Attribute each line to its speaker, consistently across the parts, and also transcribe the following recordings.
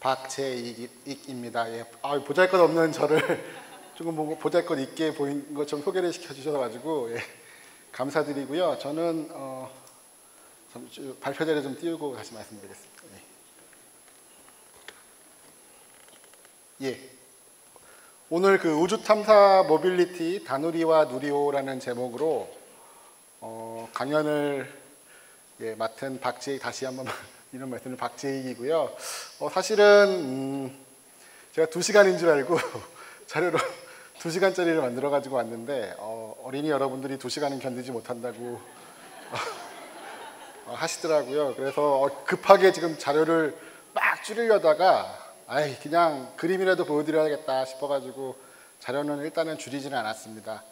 Speaker 1: 박재익입니다. 예. 보잘것없는 저를 조금 보잘것 있게 보인 것처럼 소개를 시켜주셔가지고 예. 감사드리고요. 저는 발표자를 좀 띄우고 다시 말씀드리겠습니다. 예. 예. 오늘 그 우주탐사 모빌리티 다누리와 누리호라는 제목으로 강연을 맡은 박재익, 다시 한번 이런 말씀을 박재익이고요. 사실은 제가 2시간인 줄 알고 자료로 2시간짜리를 만들어 가지고 왔는데 어린이 여러분들이 2시간은 견디지 못한다고 하시더라고요. 그래서 급하게 지금 자료를 막 줄이려다가 그냥 그림이라도 보여드려야겠다 싶어가지고 자료는 일단은 줄이지는 않았습니다.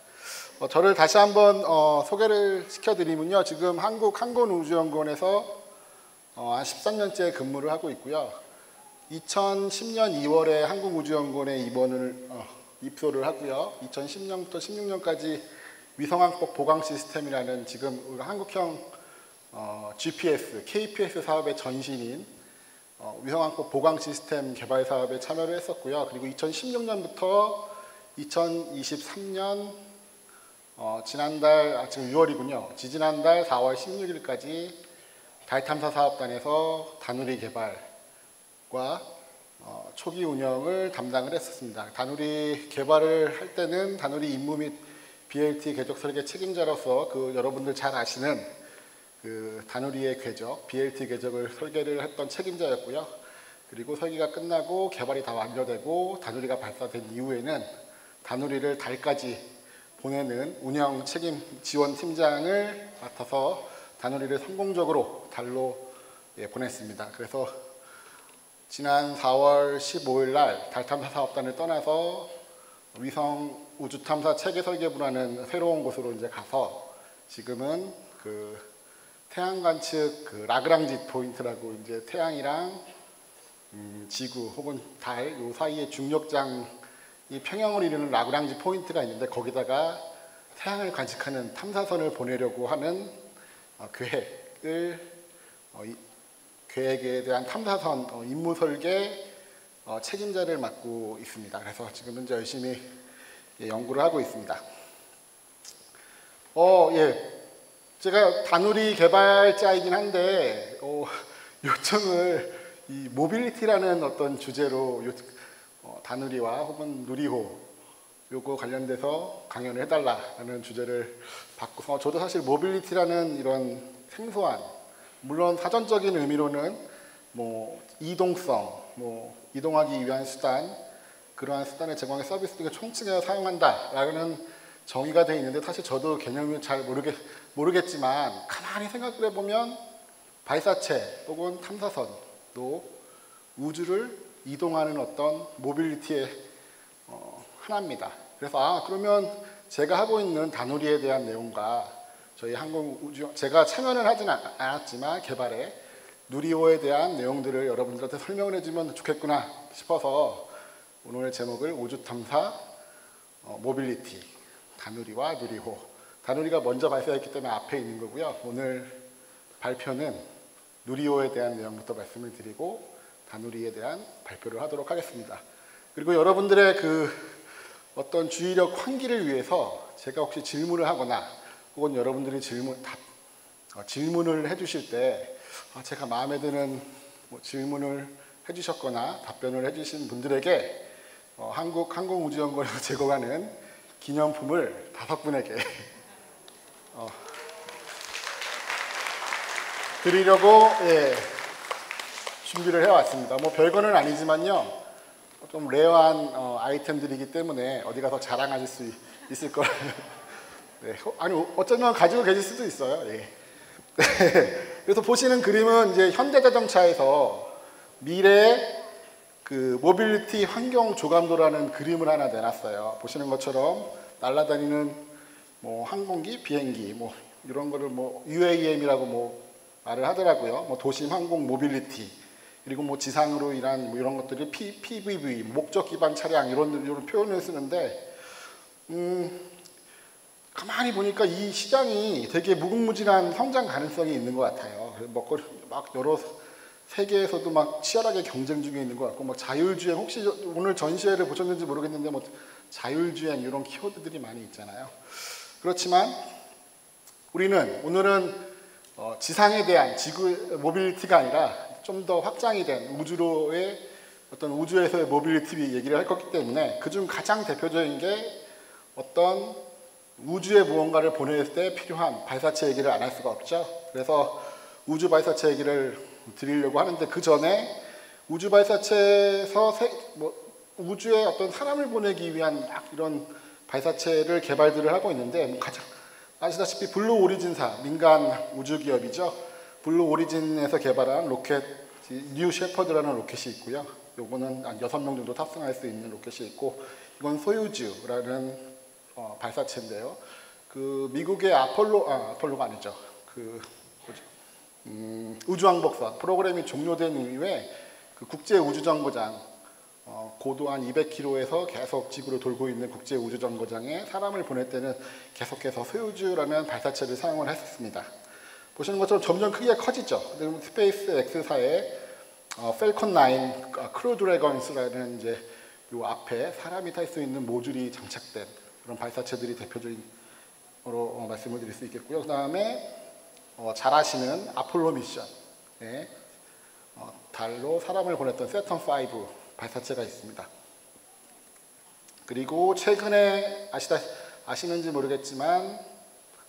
Speaker 1: 저를 다시 한번 소개를 시켜드리면요. 지금 한국항공우주연구원에서 한 13년째 근무를 하고 있고요. 2010년 2월에 한국우주연구원에 입소를 하고요. 2010년부터 16년까지 위성항법 보강 시스템이라는 지금 한국형 GPS, KPS 사업의 전신인 위성항법 보강 시스템 개발 사업에 참여를 했었고요. 그리고 2016년부터 2023년 지난달 지금 6월이군요. 지지난달 4월 16일까지 달 탐사 사업단에서 다누리 개발과 초기 운영을 담당을 했었습니다. 다누리 개발을 할 때는 다누리 임무 및 BLT 궤적 설계 책임자로서 여러분들 잘 아시는 다누리의 궤적, BLT 궤적을 설계를 했던 책임자였고요. 그리고 설계가 끝나고 개발이 다 완료되고 다누리가 발사된 이후에는 다누리를 달까지 보내는 운영 책임 지원 팀장을 맡아서 다누리를 성공적으로 달로 보냈습니다. 그래서 지난 4월 15일 날 달 탐사 사업단을 떠나서 위성 우주 탐사 체계 설계부라는 새로운 곳으로 이제 가서 지금은 태양 관측 라그랑지 포인트라고 이제 태양이랑 지구 혹은 달 요 사이에 중력장이 평형을 이루는 라그랑지 포인트가 있는데 거기다가 태양을 관측하는 탐사선을 보내려고 하는 계획에 대한 탐사선 임무 설계 책임자를 맡고 있습니다. 그래서 지금 현재 열심히 연구를 하고 있습니다. 제가 다누리 개발자이긴 한데 요청을 이 모빌리티라는 어떤 주제로 다누리와 혹은 누리호 요거 관련돼서 강연을 해달라는 주제를 받고서 저도 사실 모빌리티라는 이런 생소한 물론 사전적인 의미로는 이동성, 이동하기 위한 수단 그러한 수단을 제공하는 서비스 등을 총칭해서 사용한다라는 정의가 되어 있는데 사실 저도 개념을 잘 모르겠지만 가만히 생각을 해보면 발사체 혹은 탐사선도 우주를 이동하는 어떤 모빌리티의 하나입니다. 그래서 그러면 제가 하고 있는 다누리에 대한 내용과 저희 제가 참여는 하진 않았지만 개발에 누리호에 대한 내용들을 여러분들한테 설명을 해주면 좋겠구나 싶어서 오늘 제목을 우주탐사 모빌리티 다누리와 누리호 다누리가 먼저 발사했기 때문에 앞에 있는 거고요. 오늘 발표는 누리호에 대한 내용부터 말씀을 드리고 다누리에 대한 발표를 하도록 하겠습니다. 그리고 여러분들의 어떤 주의력 환기를 위해서 제가 혹시 질문을 하거나 혹은 여러분들이 질문을 해주실 때 제가 마음에 드는 질문을 해주셨거나 답변을 해주신 분들에게 한국항공우주연구원에서 제공하는 기념품을 5분에게 드리려고 준비를 해왔습니다. 별거는 아니지만요. 좀 레어한 아이템들이기 때문에 어디 가서 자랑하실 수 있을 거예요. 아니 어쩌면 가지고 계실 수도 있어요. 그래서 보시는 그림은 이제 현대자동차에서 미래의 모빌리티 환경 조감도라는 그림을 하나 내놨어요. 보시는 것처럼 날아다니는 항공기, 비행기 이런 거를 UAM이라고 말을 하더라고요. 도심 항공 모빌리티 그리고 지상으로 인한 이런 것들이 PVV 목적 기반 차량 이런 표현을 쓰는데 가만히 보니까 이 시장이 되게 무궁무진한 성장 가능성이 있는 것 같아요. 막 여러 세계에서도 막 치열하게 경쟁 중에 있는 것 같고, 막 자율주행, 혹시 오늘 전시회를 보셨는지 모르겠는데 뭐 자율주행 이런 키워드들이 많이 있잖아요. 그렇지만 우리는 오늘은 지상에 대한 지구 모빌리티가 아니라 좀 더 확장이 된 우주로의 어떤 우주에서의 모빌리티 얘기를 할 거기 때문에 그중 가장 대표적인 게 어떤 우주에 무언가를 보낼 때 필요한 발사체 얘기를 안 할 수가 없죠. 그래서 우주 발사체 얘기를 드리려고 하는데, 그 전에 우주 발사체에서 우주에 어떤 사람을 보내기 위한 막 이런 발사체를 개발들을 하고 있는데, 가장 아시다시피 블루 오리진사, 민간 우주 기업이죠. 블루 오리진에서 개발한 로켓 뉴 셰퍼드라는 로켓이 있고요. 요거는 한 6명 정도 탑승할 수 있는 로켓이 있고, 이건 소유주라는 발사체인데요. 그 미국의 아폴로가 아니죠. 우주왕복선 프로그램이 종료된 이후에 그 국제 우주정거장, 고도 한 200km에서 계속 지구를 돌고 있는 국제 우주정거장에 사람을 보낼 때는 계속해서 소유주라는 발사체를 사용을 했습니다. 보시는 것처럼 점점 크기가 커지죠. 스페이스 X사의 펠컨 9 크루 드래곤스라는 이제 요 앞에 사람이 탈 수 있는 모듈이 장착된 그런 발사체들이 대표적으로 말씀을 드릴 수 있겠고요. 그 다음에 잘 아시는 아폴로 미션에 달로 사람을 보냈던 세턴5 발사체가 있습니다. 그리고 최근에 아시는지 모르겠지만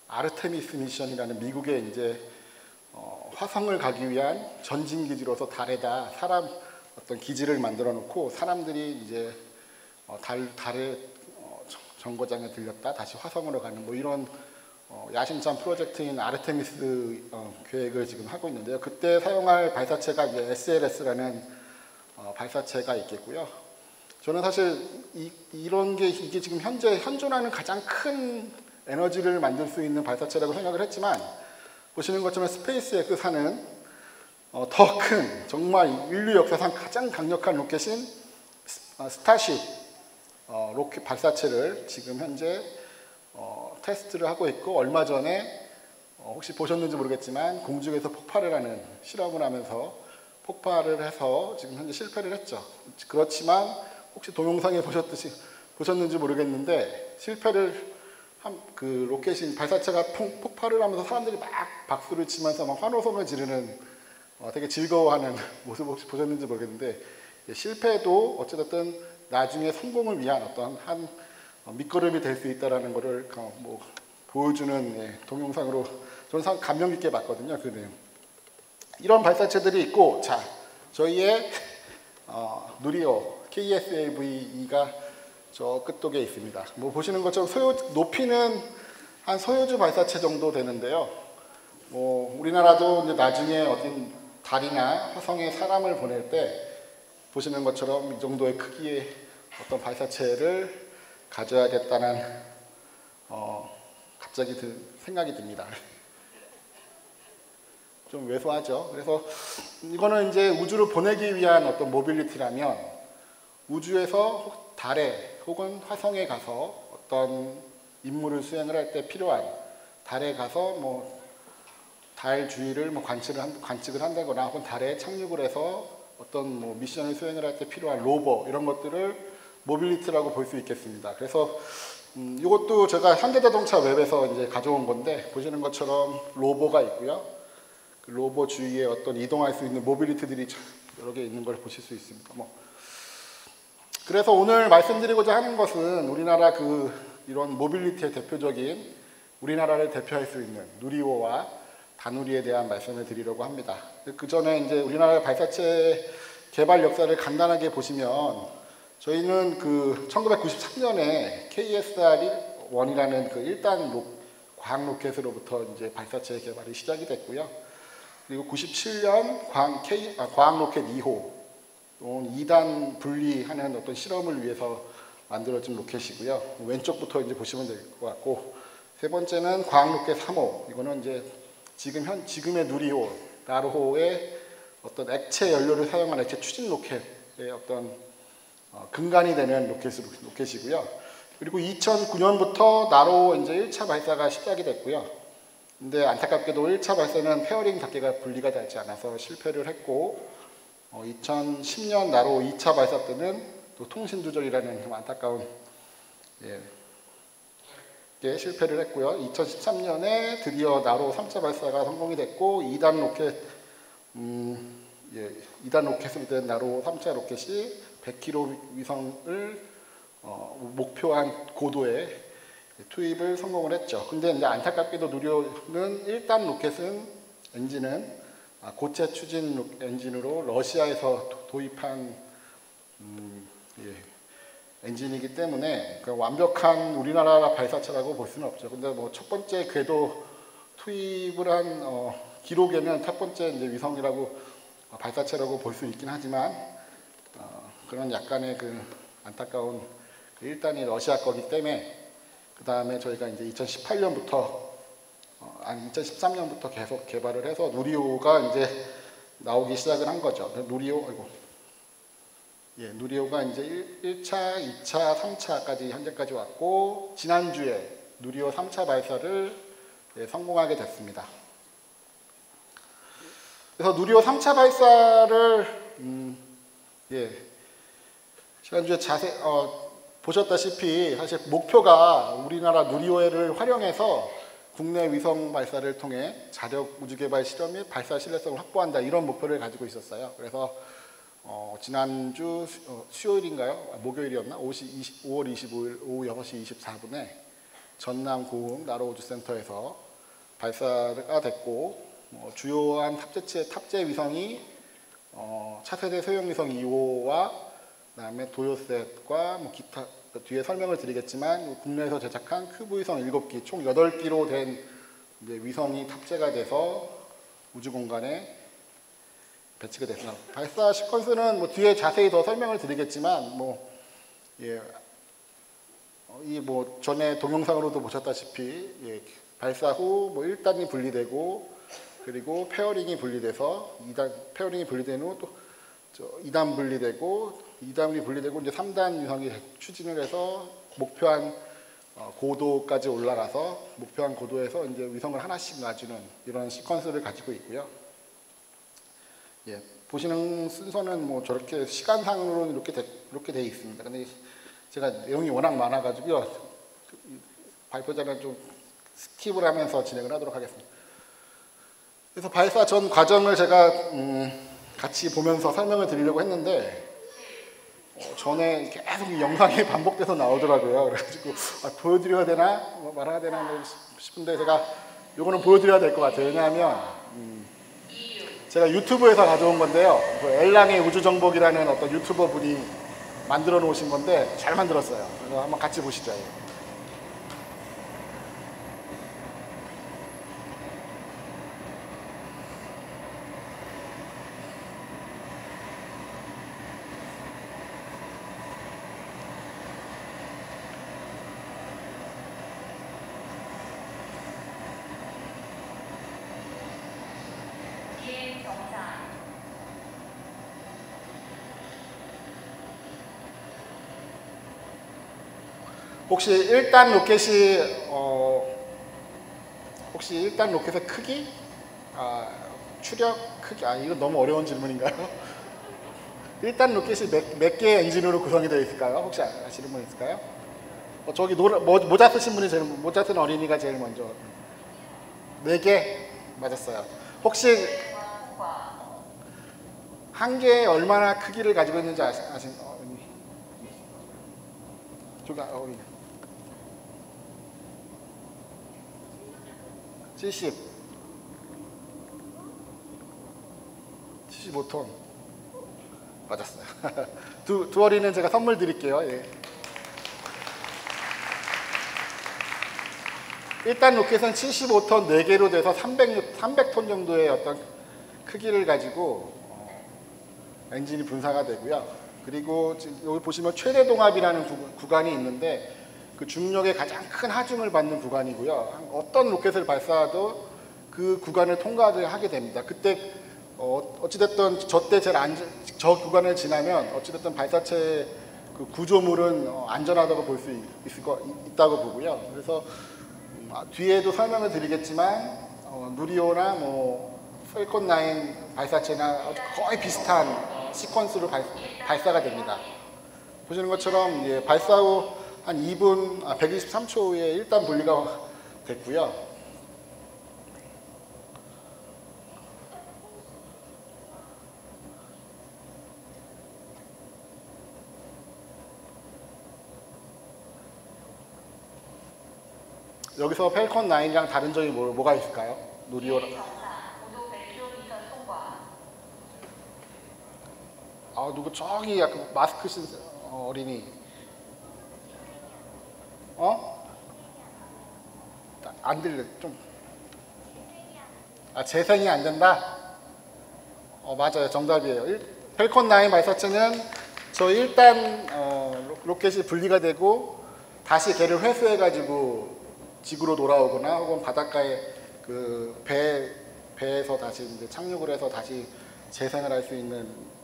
Speaker 1: 아르테미스 미션이라는 미국의 이제 화성을 가기 위한 전진 기지로서 달에다 어떤 기지를 만들어 놓고 사람들이 이제 달의 정거장에 들렸다 다시 화성으로 가는 뭐 이런 야심찬 프로젝트인 아르테미스 계획을 지금 하고 있는데요. 그때 사용할 발사체가 이제 SLS라는 발사체가 있겠고요. 저는 사실 이런 게 이게 지금 현재 현존하는 가장 큰 에너지를 만들 수 있는 발사체라고 생각을 했지만, 보시는 것처럼 스페이스 X사는 더 큰, 정말 인류 역사상 가장 강력한 로켓인 스타쉽 로켓 발사체를 지금 현재 테스트를 하고 있고, 얼마 전에 혹시 보셨는지 모르겠지만 공중에서 폭발을 하는 실험을 하면서 폭발을 해서 지금 현재 실패를 했죠. 그렇지만 혹시 동영상에 보셨는지 모르겠는데 실패를 그 로켓인 발사체가 폭발을 하면서 사람들이 막 박수를 치면서 막 환호성을 지르는 되게 즐거워하는 모습 혹시 보셨는지 모르겠는데, 실패도 어찌됐든 나중에 성공을 위한 어떤 한 밑거름이 될 수 있다라는 것을 뭐 보여주는 동영상으로 저는 감명 깊게 봤거든요. 그 내용. 이런 발사체들이 있고, 자, 저희의 누리호 KSLV-2가 저 끝쪽에 있습니다. 뭐 보시는 것처럼 높이는 한 소유주 발사체 정도 되는데요. 뭐 우리나라도 이제 나중에 어떤 달이나 화성에 사람을 보낼 때 보시는 것처럼 이 정도의 크기의 어떤 발사체를 가져야겠다는 갑자기 생각이 듭니다. 좀 왜소하죠. 그래서 이거는 이제 우주를 보내기 위한 어떤 모빌리티라면, 우주에서 달에 혹은 화성에 가서 어떤 임무를 수행을 할 때 필요한, 달에 가서 뭐 달 주위를 뭐 관측을 한다거나 혹은 달에 착륙을 해서 어떤 뭐 미션을 수행을 할 때 필요한 로버, 이런 것들을 모빌리티라고 볼 수 있겠습니다. 그래서 이것도 제가 현대자동차 웹에서 이제 가져온 건데, 보시는 것처럼 로버가 있고요. 그 로버 주위에 어떤 이동할 수 있는 모빌리티들이 여러 개 있는 걸 보실 수 있습니다. 그래서 오늘 말씀드리고자 하는 것은 우리나라 이런 모빌리티의 대표적인, 우리나라를 대표할 수 있는 누리호와 다누리에 대한 말씀을 드리려고 합니다. 그 전에 이제 우리나라 발사체 개발 역사를 간단하게 보시면, 저희는 1993년에 KSR-1이라는 그 1단 과학 로켓으로부터 이제 발사체 개발이 시작이 됐고요. 그리고 97년 과학 로켓 2호, 2단 분리하는 어떤 실험을 위해서 만들어진 로켓이고요. 왼쪽부터 이제 보시면 될 것 같고, 세 번째는 과학 로켓 3호, 이거는 이제 지금의 누리호, 나로호의 어떤 액체 연료를 사용한 액체 추진 로켓의 어떤 근간이 되는 로켓이고요. 그리고 2009년부터 나로 이제 1차 발사가 시작이 됐고요. 근데 안타깝게도 1차 발사는 페어링 닫기가 분리가 되지 않아서 실패를 했고 2010년 나로 2차 발사 때는 또 통신 두절이라는 좀 안타까운 게 실패를 했고요. 2013년에 드디어 나로 3차 발사가 성공이 됐고 2단 로켓 2단 로켓으로 된 나로 3차 로켓이 100km 위성을 목표한 고도에 투입을 성공을 했죠. 근데 이제 안타깝게도 누리호는 1단 로켓은 엔진은 고체 추진 엔진으로 러시아에서 도입한 엔진이기 때문에 완벽한 우리나라 발사체라고 볼 수는 없죠. 근데 뭐 첫 번째 궤도 투입을 한 기록에는 첫 번째 이제 위성이라고 발사체라고 볼 수 있긴 하지만 그런 약간의 그 안타까운 1단이 러시아 거기 때문에 그 다음에 저희가 이제 2018년부터 2013년부터 계속 개발을 해서 누리호가 이제 나오기 시작을 한 거죠. 누리호가 이제 1차, 2차, 3차까지 현재까지 왔고 지난주에 누리호 3차 발사를 성공하게 됐습니다. 그래서 누리호 3차 발사를 지난주에 보셨다시피 사실 목표가 우리나라 누리호를 활용해서 국내 위성 발사를 통해 자력 우주개발 실험 및 발사 신뢰성을 확보한다 이런 목표를 가지고 있었어요. 그래서 지난주 수요일인가요? 목요일이었나? 5월 25일 오후 6시 24분에 전남 고흥 나로우주센터에서 발사가 됐고 주요한 탑재 위성이 차세대 소형 위성 2호와 그다음에 도요셋과 기타 뒤에 설명을 드리겠지만 국내에서 제작한 큐브 위성 7기 총 8기로 된 위성이 탑재가 돼서 우주 공간에 배치가 됐습니다. 발사 시퀀스는 뒤에 자세히 더 설명을 드리겠지만 전에 동영상으로도 보셨다시피 발사 후 1단이 분리되고 그리고 페어링이 분리돼서 페어링이 분리된 후 또 2단 분리되고 2단이 분리되고 이제 3단 위성이 추진을 해서 목표한 고도까지 올라가서 목표한 고도에서 이제 위성을 하나씩 놔주는 이런 시퀀스를 가지고 있고요. 보시는 순서는 저렇게 시간상으로는 이렇게 돼 있습니다. 근데 제가 내용이 워낙 많아가지고요. 발표자는 좀 스킵을 하면서 진행을 하도록 하겠습니다. 그래서 발사 전 과정을 제가 같이 보면서 설명을 드리려고 했는데 전에 계속 이 영상이 반복돼서 나오더라고요. 그래가지고 보여드려야 되나 말아야 되나 싶은데 제가 이거는 보여드려야 될 것 같아요. 왜냐하면 제가 유튜브에서 가져온 건데요. 엘랑의 우주정복이라는 어떤 유튜버 분이 만들어 놓으신 건데 잘 만들었어요. 그래서 한번 같이 보시죠. 혹시 1단 로켓의 크기? 추력 크기? 이거 너무 어려운 질문인가요? 1단 로켓이 몇 개의 엔진으로 구성이 되어 있을까요? 혹시 아시는 분 있을까요? 저기 모자 쓰신 분이 모자 쓴 어린이가 제일 먼저. 4개? 맞았어요. 혹시 한 개에 얼마나 크기를 가지고 있는지 아시나요? 75톤 맞았어요. 두 어린이는 제가 선물 드릴게요. 1단 로켓은 75톤 4개로 돼서 300톤 정도의 어떤 크기를 가지고 엔진이 분사가 되고요. 그리고 여기 보시면 최대 동압이라는 구간이 있는데 그 중력의 가장 큰 하중을 받는 구간이고요. 어떤 로켓을 발사해도 그 구간을 통과하게 됩니다. 그때 어찌됐든 저 구간을 지나면 어찌됐든 발사체 그 구조물은 안전하다고 볼 수 있다고 보고요. 그래서 뒤에도 설명을 드리겠지만 누리호나 뭐 펠콘 9 발사체나 거의 비슷한 시퀀스로 발사가 됩니다. 보시는 것처럼 예, 발사 후 한 2분, 123초 후에 일단 분리가 됐고요. 여기서 펠컨 9이랑 다른 점이 뭐가 있을까요? 누리호랑. 아, 누구 저기 약간 마스크 쓴 어린이. 안 들려. 좀. 재생이 안 된다? 맞아요. 정답이에요. 펠컨 9 발사체는 저 일단 로켓이 분리가 되고 다시 걔를 회수해가지고 지구로 돌아오거나 혹은 바닷가에 그 배에서 다시 이제 착륙을 해서 다시 재생을 할 수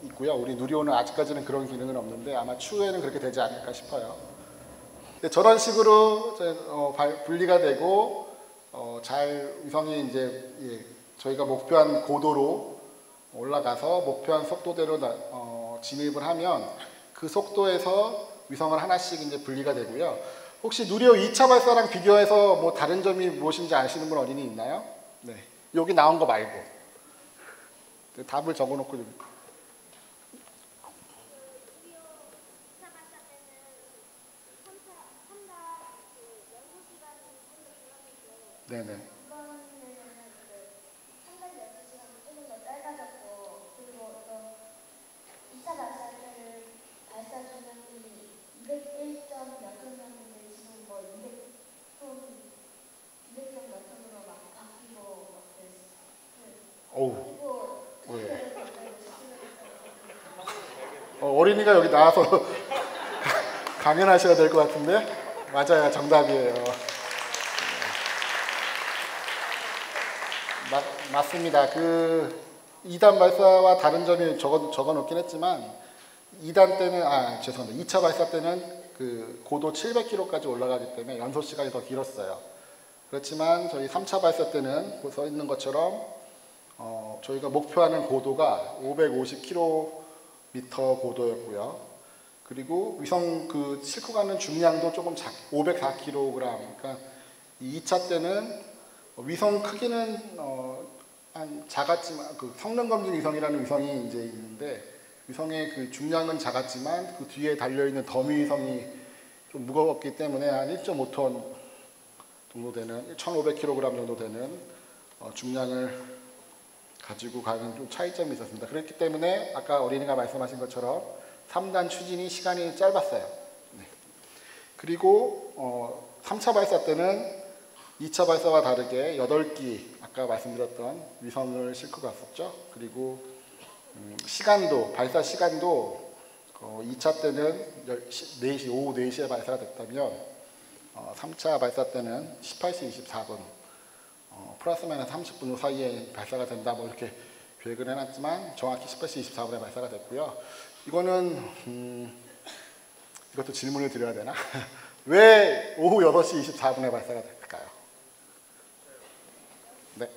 Speaker 1: 있고요. 우리 누리호는 아직까지는 그런 기능은 없는데 아마 추후에는 그렇게 되지 않을까 싶어요. 저런 식으로 분리가 되고 잘 위성이 이제 저희가 목표한 고도로 올라가서 목표한 속도대로 진입을 하면 그 속도에서 위성을 하나씩 이제 분리가 되고요. 혹시 누리호 2차 발사랑 비교해서 뭐 다른 점이 무엇인지 아시는 분 어린이 있나요? 네. 여기 나온 거 말고. 답을 적어놓고 좀. 네네. 어우. 네. 어린이가 여기 나와서 강연하셔야 될 것 같은데? 맞아요. 정답이에요. 맞습니다. 그 2단 발사와 다른 점이 적어 놓긴 했지만 2단 때는 죄송합니다. 2차 발사 때는 그 고도 700km까지 올라가기 때문에 연소 시간이 더 길었어요. 그렇지만 저희 3차 발사 때는 써 있는 것처럼 저희가 목표하는 고도가 550km 고도였고요. 그리고 위성 그 싣고 가는 중량도 조금 504kg. 그러니까 이 2차 때는 위성 크기는 한 작았지만 그 성능 검증 위성이라는 위성이 이제 있는데 위성의 그 중량은 작았지만 그 뒤에 달려 있는 더미 위성이 좀 무거웠기 때문에 한 1.5톤 정도 되는 1,500kg 정도 되는 중량을 가지고 가는 좀 차이점이 있었습니다. 그렇기 때문에 아까 어린이가 말씀하신 것처럼 3단 추진이 시간이 짧았어요. 네. 그리고 3차 발사 때는 2차 발사와 다르게 8기 아까 말씀드렸던 위성을 싣고 갔었죠. 그리고 시간도 발사 시간도 2차 때는 4시, 오후 4시에 발사가 됐다면 3차 발사 때는 18시 24분 플러스 마이너스 30분 사이에 발사가 된다 뭐 이렇게 계획을 해놨지만 정확히 18시 24분에 발사가 됐고요. 이거는 이것도 질문을 드려야 되나? 왜 오후 8시 24분에 발사가 됐을까요? 네.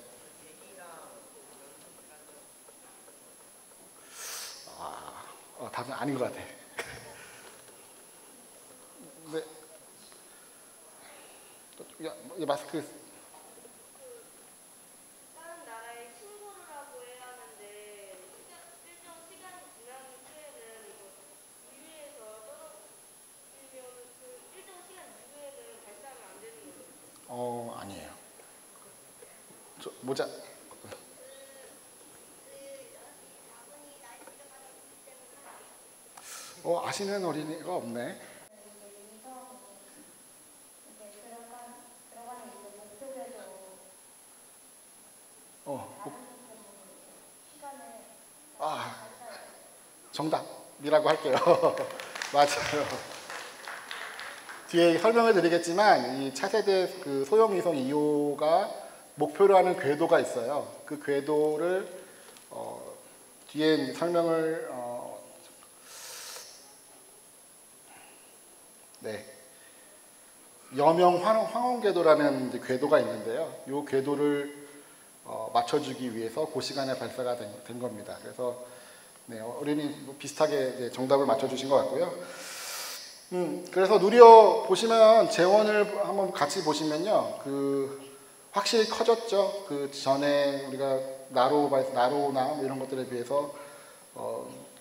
Speaker 1: 답은 아닌 것 같아. 네. 이 마스크.
Speaker 2: 다른 나라에 신고를 하고 해야 하는데 일정 시간이 지난 후에는 유유에서 떨어지면 그 일정 시간 이후에는 발사가 안 되는 거예요.
Speaker 1: 아니에요. 모자. 아시는 어린이가 없네. 정답이라고 할게요. 맞아요. 뒤에 설명을 드리겠지만 이 차세대 그 소형 위성 2호가 목표로 하는 궤도가 있어요. 그 궤도를 뒤에 설명을 네. 여명 황혼 궤도라는 궤도가 있는데요. 이 궤도를 맞춰주기 위해서 그 시간에 발사가 된 겁니다. 그래서 네, 어린이 비슷하게 이제 정답을 맞춰주신 것 같고요. 그래서 누리호 보시면 재원을 한번 같이 보시면요, 확실히 커졌죠. 그 전에 우리가 나로나 뭐 이런 것들에 비해서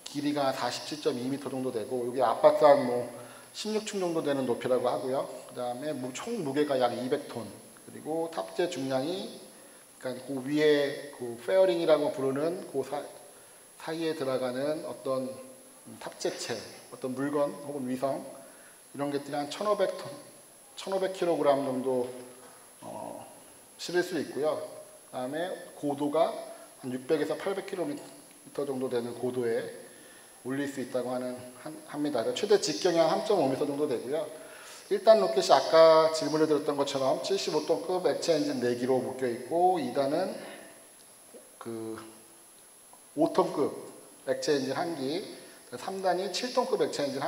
Speaker 1: 길이가 47.2m 정도 되고, 여기 앞바탕 뭐 16층 정도 되는 높이라고 하고요. 그 다음에 총 무게가 약 200톤, 그리고 탑재 중량이, 그러니까 그 위에 그 페어링이라고 부르는 그 사이에 들어가는 어떤 탑재체, 어떤 물건 혹은 위성, 이런 것들이 한 1,500톤, 1,500kg 정도 실을 수 있고요. 그 다음에 고도가 한 600에서 800km 정도 되는 고도에 올릴 수 있다고 합니다. 최대 직경이 한 3.5m 정도 되고요. 1단 로켓이 아까 질문을 드렸던 것처럼 75톤급 액체 엔진 4기로 묶여 있고, 2단은 그 5톤급 액체 엔진 1기, 3단이 7톤급 액체 엔진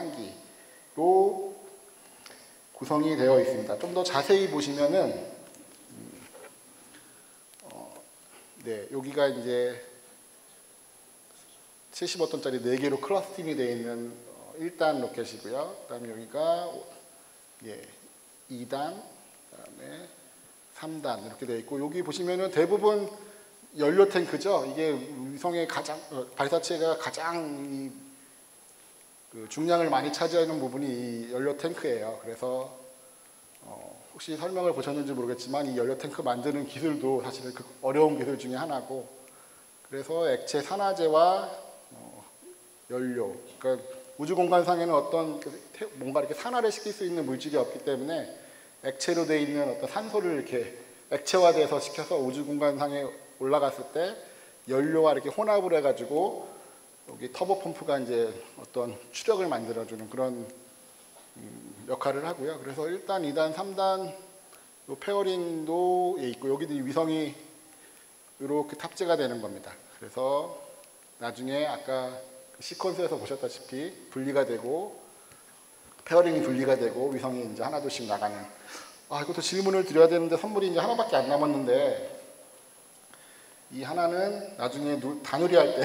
Speaker 1: 1기로 구성이 되어 있습니다. 좀 더 자세히 보시면은 네, 여기가 이제 75톤짜리 4개로 클러스팅이 되어 있는 1단 로켓이고요. 그 다음에 여기가 2단, 그 다음에 3단 이렇게 되어 있고, 여기 보시면은 대부분 연료 탱크죠. 이게 위성의 발사체가 가장 그 중량을 많이 차지하는 부분이 이 연료 탱크예요. 그래서 혹시 설명을 보셨는지 모르겠지만 이 연료 탱크 만드는 기술도 사실은 어려운 기술 중에 하나고, 그래서 액체 산화제와 연료, 그러니까 우주 공간상에는 어떤 뭔가 이렇게 산화를 시킬 수 있는 물질이 없기 때문에 액체로 되어 있는 어떤 산소를 이렇게 액체화돼서 시켜서 우주 공간상에 올라갔을 때 연료와 이렇게 혼합을 해가지고 여기 터보 펌프가 이제 어떤 추력을 만들어주는 그런 역할을 하고요. 그래서 1단, 2단, 3단 페어링도 있고, 여기도 위성이 이렇게 탑재가 되는 겁니다. 그래서 나중에 아까 시퀀스에서 보셨다시피 분리가 되고, 페어링이 분리가 되고 위성이 이제 하나둘씩 나가는. 이것도 질문을 드려야 되는데 선물이 이제 하나밖에 안 남았는데, 이 하나는 나중에 다누리 할 때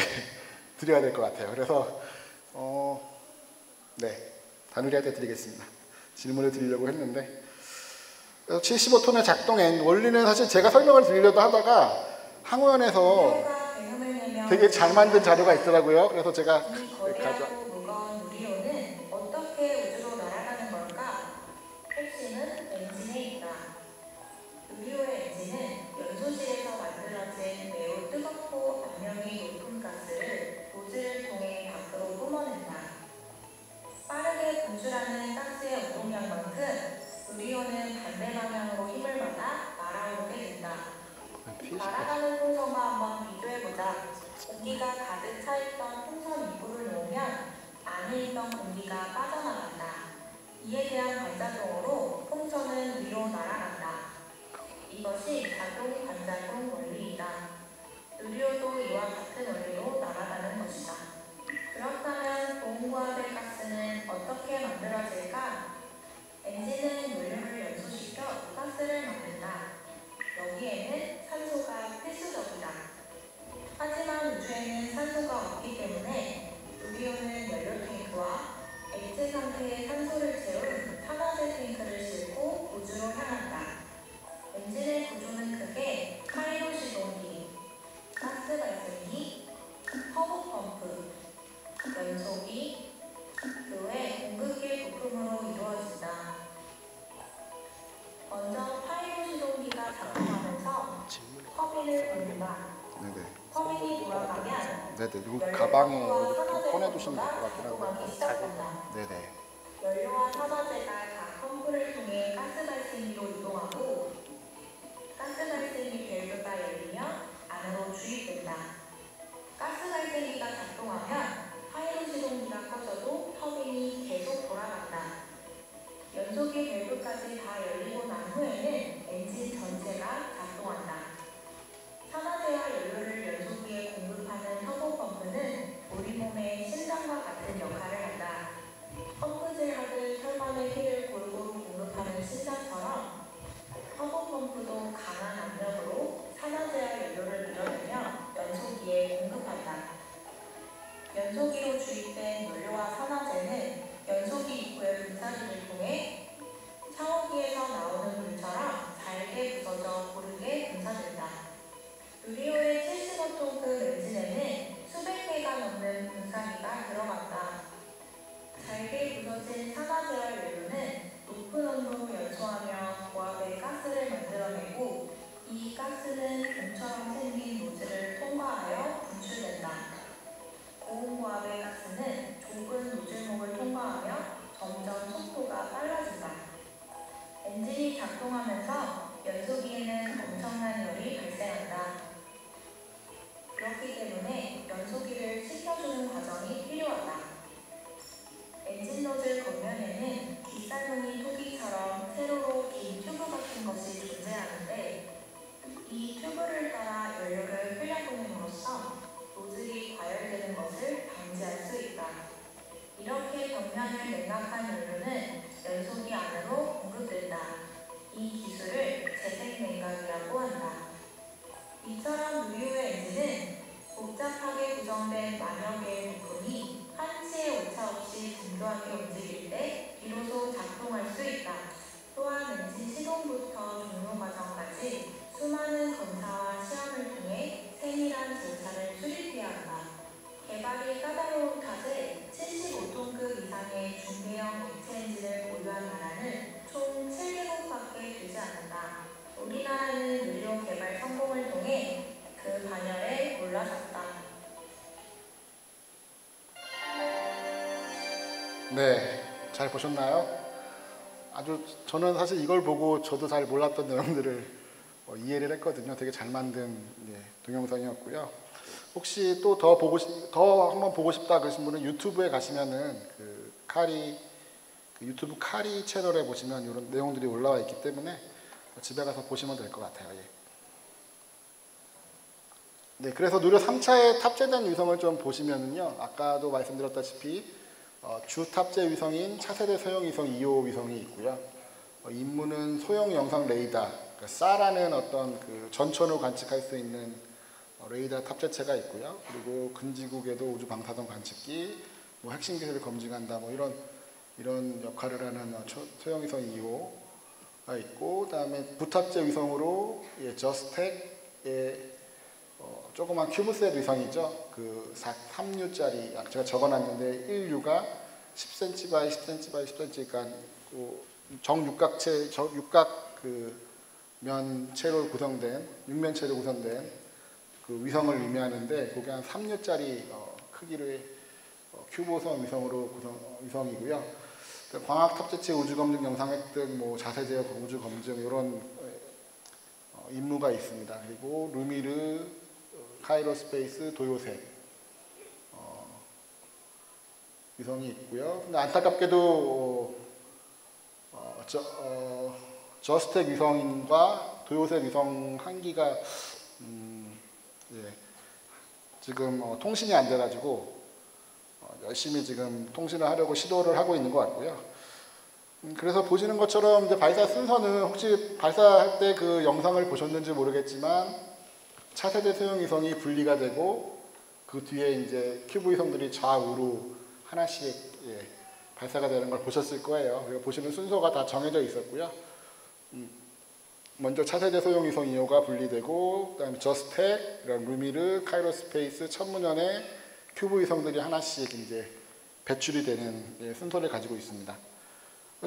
Speaker 1: 드려야 될 것 같아요. 그래서 네, 다누리 할 때 드리겠습니다. 질문을 드리려고 했는데, 75톤의 작동 원리는 사실 제가 설명을 드리려고 하다가 항우연에서 되게 잘 만든 자료가 있더라고요. 그래서 제가
Speaker 3: 거대하고 무거운 누리호는 어떻게 우주로 날아가는 걸까? 핵심은 엔진에 있다. 누리호의 엔진은 연소실에서 만들어진 매우 뜨겁고 압력이 높은 가스를 노즐을 통해 밖으로 뿜어낸다. 빠르게 분출하는 가스의 운동량만큼 누리호는 반대 방향으로 힘을 받아 날아오르게 된다. 날아가는 풍선과 한번 비교해보자. 공기가 가득 차있던 풍선 입구를 놓으면 안에 있던 공기가 빠져나간다. 이에 대한 반작용으로 풍선은 위로 날아간다. 이것이 작용 반작용 원리이다. 누리호도 이와 같은 원리로 날아가는 것이다. 그렇다면 고온과합의 가스는 어떻게 만들어질까? 엔진은 연료를 연소시켜 가스를 만든다. 여기에는 산소가 필수적이다. 하지만 우주에는 산소가 없기 때문에 누리호는 연료 탱크와 액체 상태의 산소를 채운 산화제 탱크를 싣고 우주로 향한다. 엔진의 구조는 크게 카이로 시동기, 가스 발생기, 터보 펌프, 연소기, 그 외 공급기 부품으로 이루어진다. 먼저 파이로 시동기가 작동하면서 터빈을 돌린다.
Speaker 1: 네네.
Speaker 3: 터빈이 돌아가면
Speaker 1: 이 가방에 이렇게 꺼내두시면 될 것 같긴 한데.
Speaker 3: 시작한다.
Speaker 1: 네네.
Speaker 3: 연료와 산화제가 각 펌프를 통해 가스 발생기로 이동하고, 가스 발생기 밸브가 열리며 안으로 주입된다. 가스 발생기가 작동하면 파이로 시동기가 꺼져도 터빈이 계속 돌아간다. 연소기 밸브까지 다 열리고 난 후에는 엔진 전체가 작동한다. 산화제와 연료를 연소기에 공급하는 터보 펌프는 우리 몸의 심장과 같은 역할을 한다. 펌프질 하듯 혈관에 피를 골고루 공급하는 심장처럼 터보 펌프도 강한 압력으로 산화제와 연료를 작동하면서 연소기에는 엄청난 열이 발생한다. 그렇기 때문에 연소기를 식혀주는 과정이 필요하다. 엔진 노즐 겉면에는 빗살무늬 토기처럼 세로로 긴 튜브 같은 것이 존재하는데 이 튜브를 따라 연료를 흘려보냄으로써 노즐이 과열되는 것을 방지할 수 있다. 이렇게 벽면을 냉각한 연료는 연소기 안으로 공급된다. 이 기술을 재생냉각이라고 한다. 이처럼 누리호의 엔진은 복잡하게 구성된 만여 개의 부품이 한치의 오차 없이 분주하게 움직일 때 비로소 작동할 수 있다. 또한 엔진 시동부터 종료 과정까지 수많은 검사와 시험을 통해 세밀한 절차를 수립해야 한다. 개발이 까다로운 탓에 75톤급 이상의 중대형 액체 엔진을 보유한 나라는 총 7개국밖에 되지 않는다. 우리나라는 누리호 개발 성공을 통해 그 반열에 올라섰다.
Speaker 1: 네, 잘 보셨나요? 저는 사실 이걸 보고 저도 잘 몰랐던 내용들을 이해를 했거든요. 되게 잘 만든 동영상이었고요. 혹시 또 더 한번 보고 싶다 그러신 분은 유튜브에 가시면은 유튜브 카리 채널에 보시면 이런 내용들이 올라와 있기 때문에 집에 가서 보시면 될 것 같아요. 예. 네, 그래서 누리호 3차에 탑재된 위성을 좀 보시면은요, 아까도 말씀드렸다시피 주 탑재 위성인 차세대 소형 위성 2호 위성이 있고요. 임무는 소형 영상 레이더, 그러니까 SAR라는 어떤 그 전천후 관측할 수 있는 레이더 탑재체가 있고요. 그리고 근지구궤도 우주 방사선 관측기, 뭐 핵심 기술을 검증한다, 뭐 이런 역할을 하는 소형 위성 2호가 있고, 그다음에 부탑재 위성으로 저스텍의 조그만 큐브셋 위성이죠. 그 3U짜리 제가 적어놨는데 1U가 10cm by 10cm by 10cm, 그러니까 육각 그 면체로 구성된 육면체로 구성된 그 위성을 의미하는데 그게 한 3U짜리 크기의 큐브성 위성이고요. 광학 탑재체 우주 검증 영상 획득, 뭐 자세 제어 우주 검증 이런 임무가 있습니다. 그리고 루미르, 카이로스페이스, 도요셋 위성이 있고요. 근데 안타깝게도 저스텍 위성과 도요셋 위성 한 기가 지금 통신이 안 돼가지고 열심히 지금 통신을 하려고 시도를 하고 있는 것 같고요. 그래서 보시는 것처럼 이제 발사 순서는 혹시 발사할 때 그 영상을 보셨는지 모르겠지만 차세대 소형 위성이 분리가 되고 그 뒤에 이제 큐브 위성들이 좌우로 하나씩 발사가 되는 걸 보셨을 거예요. 그리고 보시는 순서가 다 정해져 있었고요. 먼저 차세대 소형 위성 2호가 분리되고, 그다음에 저스텍, 루미르, 카이로스페이스, 천문연의 큐브 위성들이 하나씩 이제 배출이 되는 순서를 가지고 있습니다.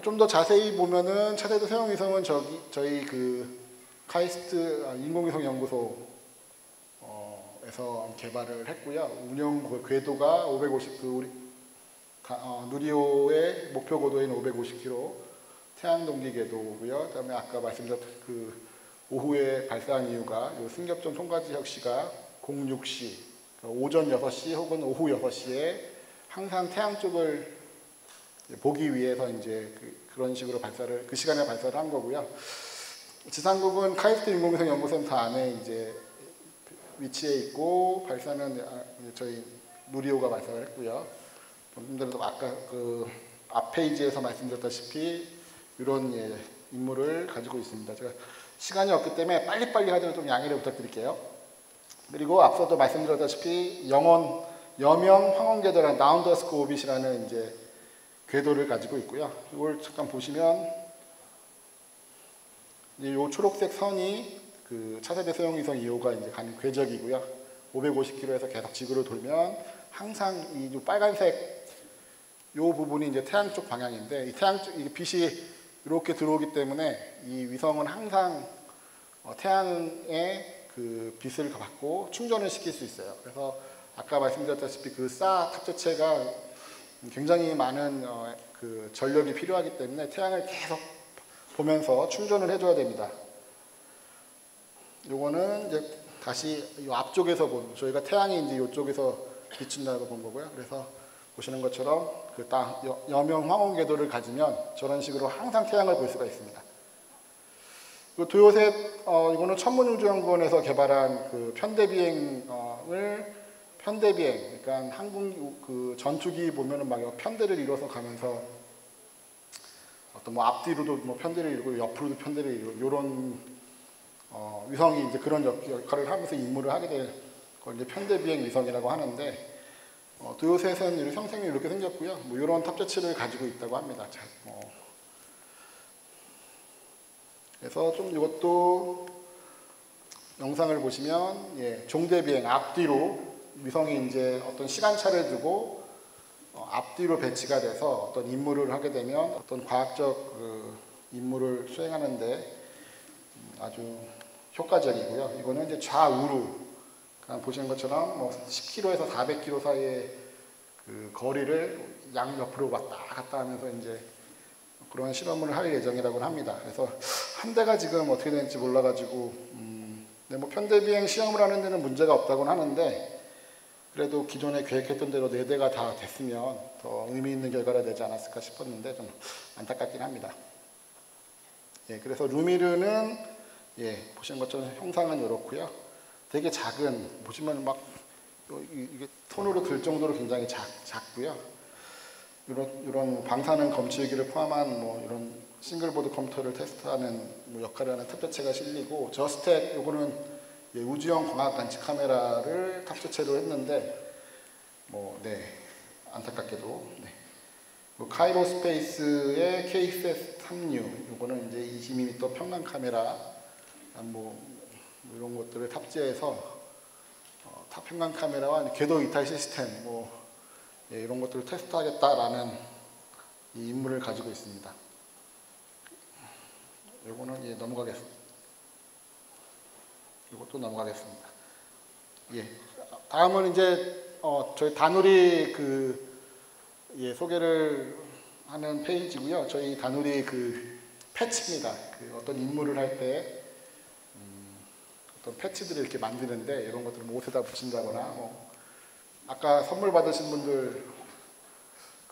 Speaker 1: 좀 더 자세히 보면은 차세대 소형 위성은 저희 그 카이스트 인공위성 연구소 에서 개발을 했고요. 운영 궤도가 550, 누리호의 목표 고도인 550km 태양동기 궤도고요. 그다음에 아까 말씀드렸던 그 오후에 발사한 이유가 이 승격전 통과지역 시가 06시, 오전 6시 혹은 오후 6시에 항상 태양 쪽을 보기 위해서 이제 그런 식으로 그 시간에 발사를 한 거고요. 지상국은 카이스트 인공위성 연구센터 안에 이제 위치해 있고, 발사는 저희 누리호가 발사를 했고요. 여러분들도 아까 그 앞 페이지에서 말씀드렸다시피 이런 임무를 가지고 있습니다. 제가 시간이 없기 때문에 빨리빨리 하도록 좀 양해를 부탁드릴게요. 그리고 앞서도 말씀드렸다시피 여명 황혼궤도라는 다운더스크 오빗이라는 이제 궤도를 가지고 있고요. 이걸 잠깐 보시면 이 초록색 선이 그 차세대 소형 위성 2호가 이제 가는 궤적이고요. 550km에서 계속 지구를 돌면 항상 이 빨간색 이 부분이 이제 태양 쪽 방향인데, 이 태양 쪽 빛이 이렇게 들어오기 때문에 이 위성은 항상 태양의 그 빛을 받고 충전을 시킬 수 있어요. 그래서 아까 말씀드렸다시피 그 사 탑재체가 굉장히 많은 그 전력이 필요하기 때문에 태양을 계속 보면서 충전을 해줘야 됩니다. 요거는 이제 다시 이 앞쪽에서 본, 저희가 태양이 이제 이쪽에서 비춘다고 본 거고요. 그래서 보시는 것처럼 그 여명 황혼 궤도를 가지면 저런 식으로 항상 태양을 볼 수가 있습니다. 그 도요셋 이거는 천문우주연구원에서 개발한 그 편대비행, 그러니까 항공 그 전투기 보면은 막 편대를 이뤄서 가면서 어떤 뭐 앞뒤로도 뭐 편대를 이루고 옆으로도 편대를 이루고 이런 위성이 이제 그런 역할을 하면서 임무를 하게 될 걸 이제 편대비행 위성이라고 하는데 도요셋은 형상이 이렇게 생겼고요. 뭐 이런 탑재체를 가지고 있다고 합니다. 그래서 좀 이것도 영상을 보시면 종대비행 앞뒤로 위성이 이제 어떤 시간차를 두고 앞뒤로 배치가 돼서 어떤 임무를 하게 되면 어떤 과학적 임무를 수행하는데 아주 효과적이고요. 이거는 이제 좌우로 보시는 것처럼 뭐 10km에서 400km 사이의 그 거리를 양옆으로 왔다 갔다 하면서 이제 그런 실험을 할 예정이라고 합니다. 그래서 한 대가 지금 어떻게 되는지 몰라가지고 네, 뭐 편대비행 시험을 하는 데는 문제가 없다고는 하는데 그래도 기존에 계획했던 대로 4대가 다 됐으면 더 의미 있는 결과가 되지 않았을까 싶었는데 좀 안타깝긴 합니다. 그래서 루미르는 보시는 것처럼 형상은 이렇고요. 되게 작은, 보시면 막 이게 손으로 들 정도로 굉장히 작고요. 이런 방사능 검출기를 포함한 뭐 이런 싱글보드 컴퓨터를 테스트하는 뭐 역할을 하는 탑재체가 실리고 저스텍 요거는 우주형 광학 관측 카메라를 탑재체로 했는데 안타깝게도 카이로 스페이스의 KSS-36 요거는 이제 22m 평광 카메라 뭐 이런 것들을 탑재해서 평광 카메라와 궤도 이탈 시스템 이런 것들을 테스트하겠다라는 이 임무를 가지고 있습니다. 요거는 넘어가겠습니다. 이것도 넘어가겠습니다. 다음은 이제 저희 다누리 소개를 하는 페이지고요. 저희 다누리 패치입니다. 어떤 임무를 할 때 어떤 패치들을 이렇게 만드는데 이런 것들을 옷에다 붙인다거나 아까 선물 받으신 분들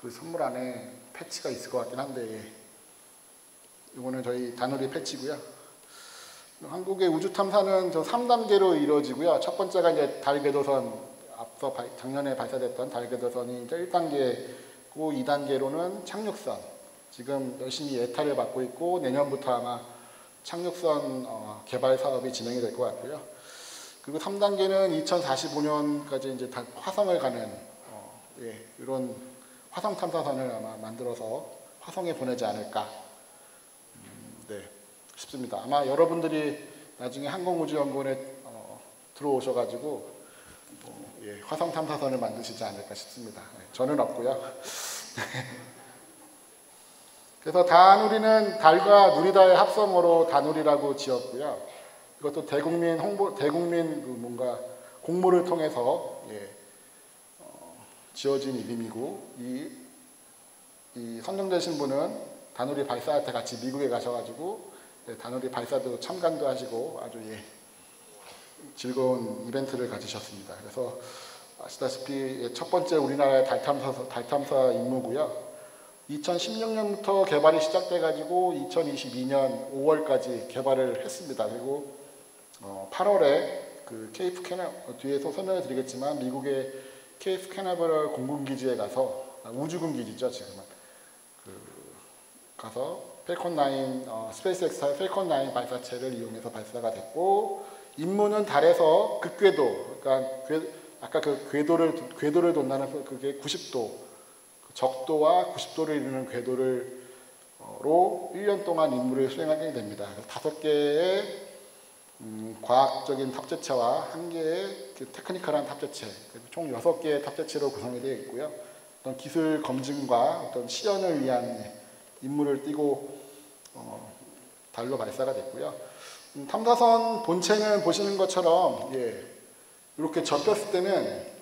Speaker 1: 그 선물 안에 패치가 있을 것 같긴 한데 이거는 저희 다누리 패치고요. 한국의 우주 탐사는 저 3단계로 이루어지고요. 첫 번째가 이제 달 궤도선, 앞서 작년에 발사됐던 달 궤도선이 이제 1단계고 2단계로는 착륙선. 지금 열심히 예탈을 받고 있고 내년부터 아마 착륙선 개발 사업이 진행이 될 것 같고요. 그리고 3단계는 2045년까지 이제 화성을 가는 이런 화성 탐사선을 아마 만들어서 화성에 보내지 않을까 싶습니다. 아마 여러분들이 나중에 항공우주연구원에 들어오셔가지고 화성 탐사선을 만드시지 않을까 싶습니다. 저는 없고요. 그래서 다누리는 달과 누리다의 합성어로 다누리라고 지었고요. 이것도 대국민 뭔가 공모를 통해서 지어진 이름이고 이 선정되신 분은 다누리 발사할 때 같이 미국에 가셔가지고 다누리 발사도 참관도 하시고 아주 즐거운 이벤트를 가지셨습니다. 그래서 아시다시피 첫 번째 우리나라의 달 탐사 임무고요. 2016년부터 개발이 시작돼가지고 2022년 5월까지 개발을 했습니다. 그리고 8월에 케이프 캐나버럴 뒤에서 설명을 드리겠지만 미국의 케이프 캐나버럴 공군기지에 가서 우주군 기지죠 지금은 가서 펠컨 9 스페이스X의 펠컨 9 발사체를 이용해서 발사가 됐고 임무는 달에서 극궤도 그러니까 아까 궤도를 돈다는 그게 90도 적도와 90도를 이루는 궤도로 1년 동안 임무를 수행하게 됩니다. 5개의 과학적인 탑재체와 1개의 테크니컬한 탑재체, 총 6개의 탑재체로 구성이 되어 있고요. 어떤 기술 검증과 어떤 시연을 위한 임무를 띠고 달로 발사가 됐고요. 탐사선 본체는 보시는 것처럼 이렇게 접혔을 때는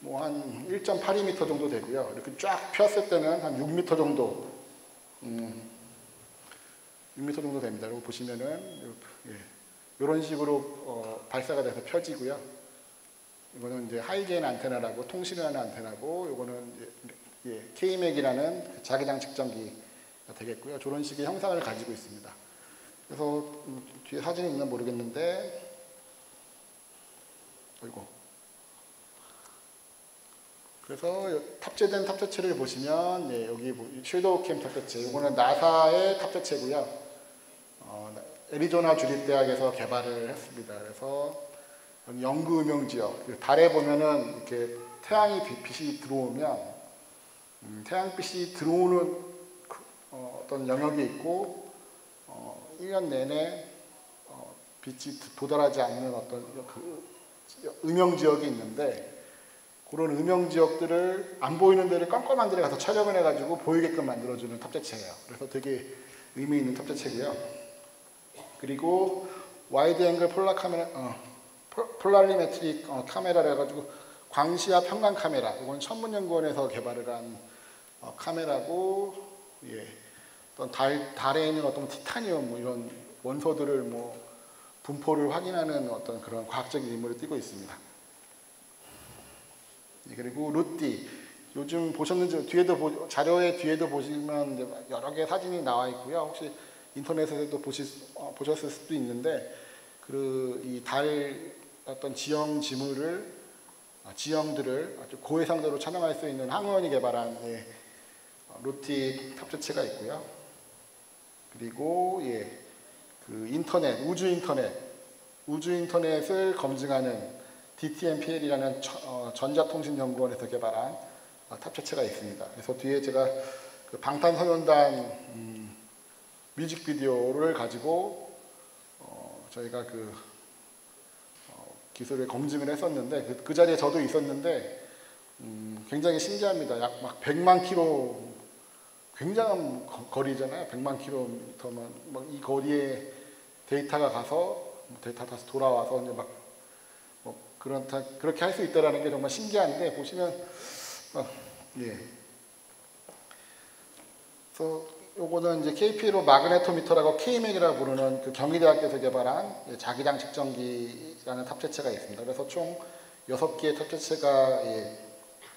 Speaker 1: 뭐 한 1.82m 정도 되고요. 이렇게 쫙 폈을 때는 한 6m 정도 이 500m 정도 됩니다. 그리고 보시면은 이런 식으로 발사가 돼서 펴지고요. 이거는 이제 하이게인 안테나라고 통신을 하는 안테나고, 이거는 KMAC이라는 자기장 측정기가 되겠고요. 저런 식의 형상을 가지고 있습니다. 그래서 뒤에 사진이 있나 모르겠는데, 그래서 탑재된 탑재체를 보시면 여기 섀도우캠 탑재체, 이거는 나사의 탑재체고요. 애리조나 주립대학에서 개발을 했습니다. 그래서 영구 음영 지역, 달에 보면은 이렇게 태양이 빛이 들어오면 태양빛이 들어오는 어떤 영역이 있고 1년 내내 빛이 도달하지 않는 어떤 그 음영 지역이 있는데, 그런 음영 지역들을 안 보이는 데를 깜깜한 데를 가서 촬영을 해가지고 보이게끔 만들어주는 탑재체예요. 그래서 되게 의미 있는 탑재체고요. 그리고 와이드 앵글 폴라리메트릭 카메라를 해가지고 광시야 평광 카메라, 이건 천문연구원에서 개발을 한 카메라고, 어떤 달에 있는 어떤 티타늄 뭐 이런 원소들을 분포를 확인하는 어떤 그런 과학적인 임무를 띠고 있습니다. 그리고 루띠, 요즘 보셨는지 뒤에도 자료의 뒤에도 보시면 이제 여러 개의 사진이 나와 있고요. 혹시 인터넷에서도 보셨을 수도 있는데, 이 달 어떤 지형들을 아주 고해상도로 촬영할 수 있는 항우원이 개발한 루티 탑재체가 있고요. 그리고 그 우주 인터넷을 검증하는 DTMPL이라는 전자통신연구원에서 개발한 탑재체가 있습니다. 그래서 뒤에 제가 그 방탄소년단 뮤직비디오를 가지고 저희가 그 기술을 검증을 했었는데, 그 자리에 저도 있었는데 굉장히 신기합니다. 약 막 100만 킬로, 굉장한 거리잖아요. 100만 킬로미터면 이 거리에 데이터가 가서 다시 돌아와서 이제 그렇게 할 수 있다라는 게 정말 신기한데, 보시면 그래서 요거는 이제 KP로 마그네토미터라고 KMAC이라고 부르는 그 경희대학교에서 개발한 자기장 측정기라는 탑재체가 있습니다. 그래서 총 6개의 탑재체가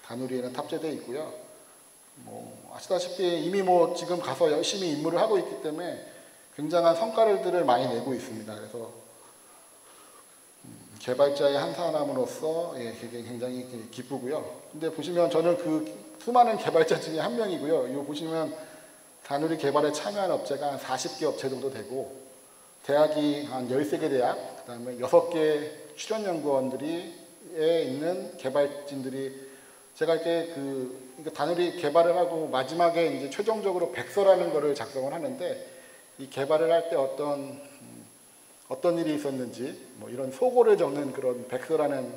Speaker 1: 다누리에는 탑재되어 있고요. 아시다시피 이미 지금 가서 열심히 임무를 하고 있기 때문에 굉장한 성과들을 많이 내고 있습니다. 그래서 개발자의 한 사람으로서 굉장히 기쁘고요. 근데 보시면 저는 그 수많은 개발자 중에 한 명이고요. 이거 보시면 다누리 개발에 참여한 업체가 한 40개 업체 정도 되고, 대학이 한 13개 대학, 그 다음에 6개 출연연구원들이 있는 개발진들이, 제가 이렇게 다누리 개발을 하고 마지막에 이제 최종적으로 백서라는 거를 작성을 하는데, 이 개발을 할 때 어떤 일이 있었는지 이런 소고를 적는 그런 백서라는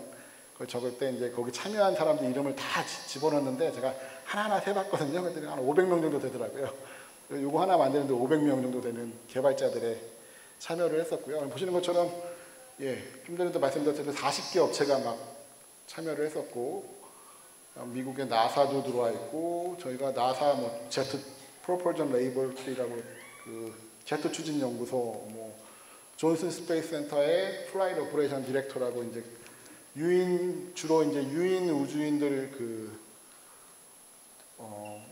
Speaker 1: 걸 적을 때 이제 거기 참여한 사람들 이름을 다 집어넣는데, 제가 하나하나 세봤거든요. 그랬더니 한 500명 정도 되더라고요. 요거 하나 만드는데 500명 정도 되는 개발자들의 참여를 했었고요. 보시는 것처럼 좀 전에도 말씀드렸듯이 40개 업체가 막 참여를 했었고, 미국의 나사도 들어와 있고, 저희가 나사 제트 프로펄전 레이버리라고 그 제트 추진 연구소, 존슨 스페이스 센터의 플라이트 오퍼레이션 디렉터라고 이제 주로 이제 유인 우주인들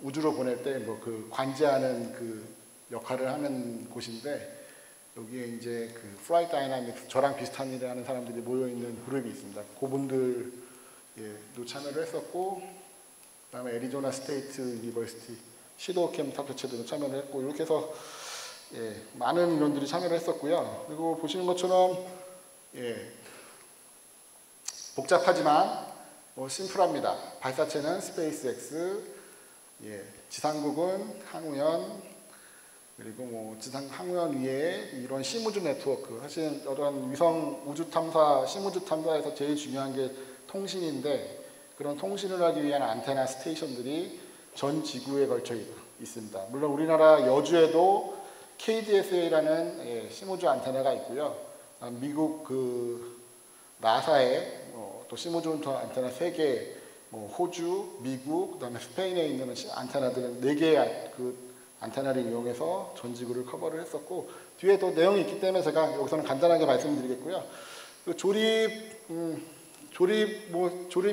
Speaker 1: 우주로 보낼 때 그 관제하는 그 역할을 하는 곳인데, 여기에 이제 그 플라이트 다이나믹스, 저랑 비슷한 일을 하는 사람들이 모여 있는 그룹이 있습니다. 그분들도 참여를 했었고, 그다음에 애리조나 스테이트 유니버시티 섀도우캠 탑재체도 참여를 했고, 이렇게 해서 많은 인원들이 참여를 했었고요. 그리고 보시는 것처럼 복잡하지만 심플합니다. 발사체는 스페이스X, 지상국은 항우연, 그리고 항우연 위에 이런 심우주 네트워크, 사실 이런 위성 우주 탐사, 심우주 탐사에서 제일 중요한 게 통신인데, 그런 통신을 하기 위한 안테나 스테이션들이 전 지구에 걸쳐 있습니다. 물론 우리나라 여주에도 KDSA라는 심우주 안테나가 있고요. 미국 나사에 또 심우주 안테나 3개, 호주, 미국, 그다음에 스페인에 있는 안테나들은 4개의 안테나를 이용해서 전 지구를 커버를 했었고, 뒤에 또 내용이 있기 때문에 제가 여기서는 간단하게 말씀드리겠고요. 그 조립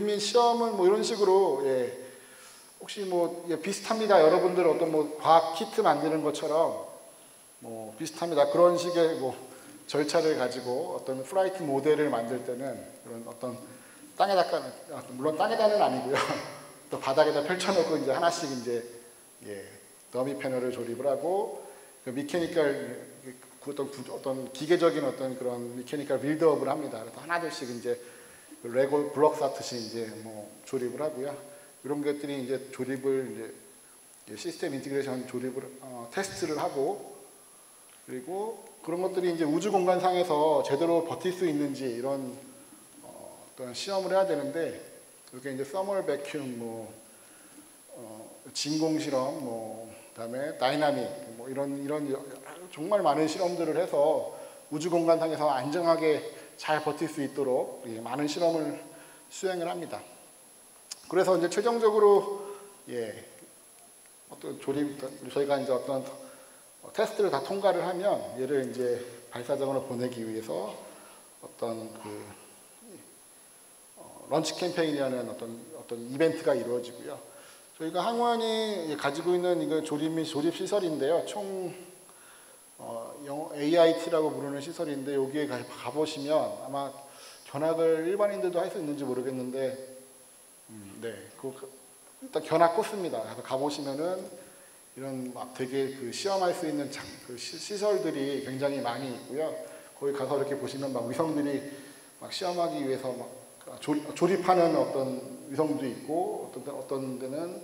Speaker 1: 및 시험은 뭐 이런 식으로, 예, 혹시 뭐, 예, 비슷합니다. 여러분들 어떤 뭐 과학 키트 만드는 것처럼 뭐 비슷합니다. 그런 식의 뭐 절차를 가지고 어떤 플라이트 모델을 만들 때는 그런 어떤 땅에다 물론 땅에다는 아니고요. 또 바닥에다 펼쳐놓고 이제 하나씩 이제, 예, 더미 패널을 조립을 하고, 그 미케니컬 어떤 기계적인 어떤 그런 미케니컬 빌드업을 합니다. 그래서 하나둘씩 이제 레고 블록 쌓듯이 이제 뭐 조립을 하고요. 이런 것들이 이제 조립을 이제 시스템 인티그레이션 조립을 테스트를 하고, 그리고 그런 것들이 이제 우주 공간상에서 제대로 버틸 수 있는지 이런 어떤 시험을 해야 되는데, 이렇게 이제 서멀 베큐um, 뭐 진공 실험, 뭐 그다음에 다이나믹, 뭐 이런 정말 많은 실험들을 해서 우주 공간상에서 안정하게 잘 버틸 수 있도록, 예, 많은 실험을 수행을 합니다. 그래서 이제 최종적으로, 예, 어떤 저희가 이제 어떤 테스트를 다 통과를 하면 얘를 이제 발사장으로 보내기 위해서 어떤 그 런치 캠페인이라는 어떤 이벤트가 이루어지고요. 저희가 항원이 가지고 있는 이거 조립 및 조립 시설인데요. 총 영어 AIT라고 부르는 시설인데, 여기에 가보시면 아마 견학을 일반인들도 할 수 있는지 모르겠는데, 네, 일단 견학 코스입니다. 그래서 가보시면은 이런 막 되게 그 시험할 수 있는 그 시설들이 굉장히 많이 있고요. 거기 가서 이렇게 보시면 막 위성들이 막 시험하기 위해서 막 조립하는 어떤 위성도 있고, 어떤 데는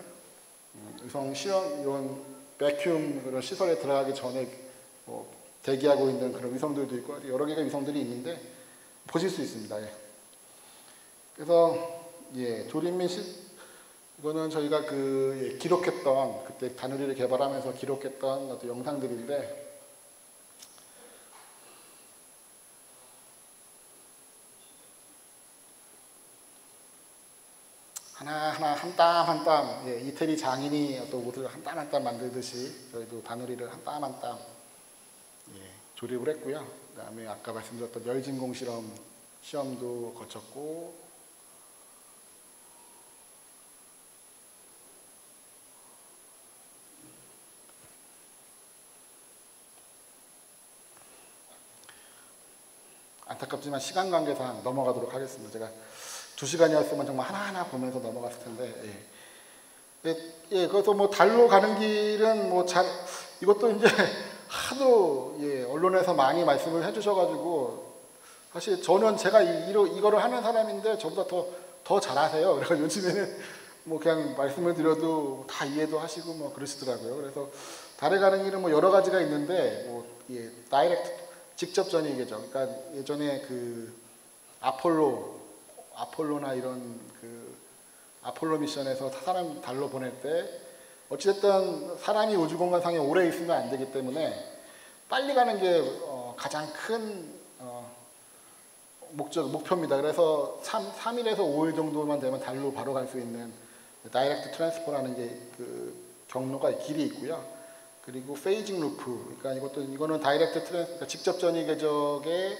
Speaker 1: 위성 실험 이런 베큐um 그런 시설에 들어가기 전에 뭐 대기하고 있는 그런 위성들도 있고, 여러 개의 위성들이 있는데 보실 수 있습니다. 예. 그래서, 예, 조립 및 이거는 저희가 예, 기록했던, 그때 다누리를 개발하면서 기록했던 어떤 영상들인데, 하나하나 한 땀 한 땀, 예, 이태리 장인이 어떤 옷을 한 땀 한 땀 만들듯이 저희도 다누리를 한 땀 한 땀, 예, 조립을 했고요. 그 다음에 아까 말씀드렸던 열진공 시험도 거쳤고, 안타깝지만 시간 관계상 넘어가도록 하겠습니다. 제가 2시간이었으면 정말 하나하나 보면서 넘어갔을 텐데, 예. 예, 그래서 뭐 달로 가는 길은 뭐 이것도 이제 하도, 예, 언론에서 많이 말씀을 해주셔가지고, 사실 저는 제가 이거를 하는 사람인데 저보다 더 잘하세요. 그래서 요즘에는 뭐 그냥 말씀을 드려도 다 이해도 하시고 뭐 그러시더라고요. 그래서 달에 가는 길은 뭐 여러 가지가 있는데, 뭐, 예, 다이렉트 직접 전이겠죠. 그러니까 예전에 그 아폴로나 이런 그 아폴로 미션에서 사람 달로 보낼 때 어찌됐든 사람이 우주공간상에 오래 있으면 안 되기 때문에 빨리 가는 게 가장 큰 목표입니다. 그래서 3일에서 5일 정도만 되면 달로 바로 갈 수 있는 다이렉트 트랜스포라는 게 그 경로가 길이 있고요. 그리고 페이징 루프, 그러니까 이거는 다이렉트 그러니까 직접 전이 궤적에서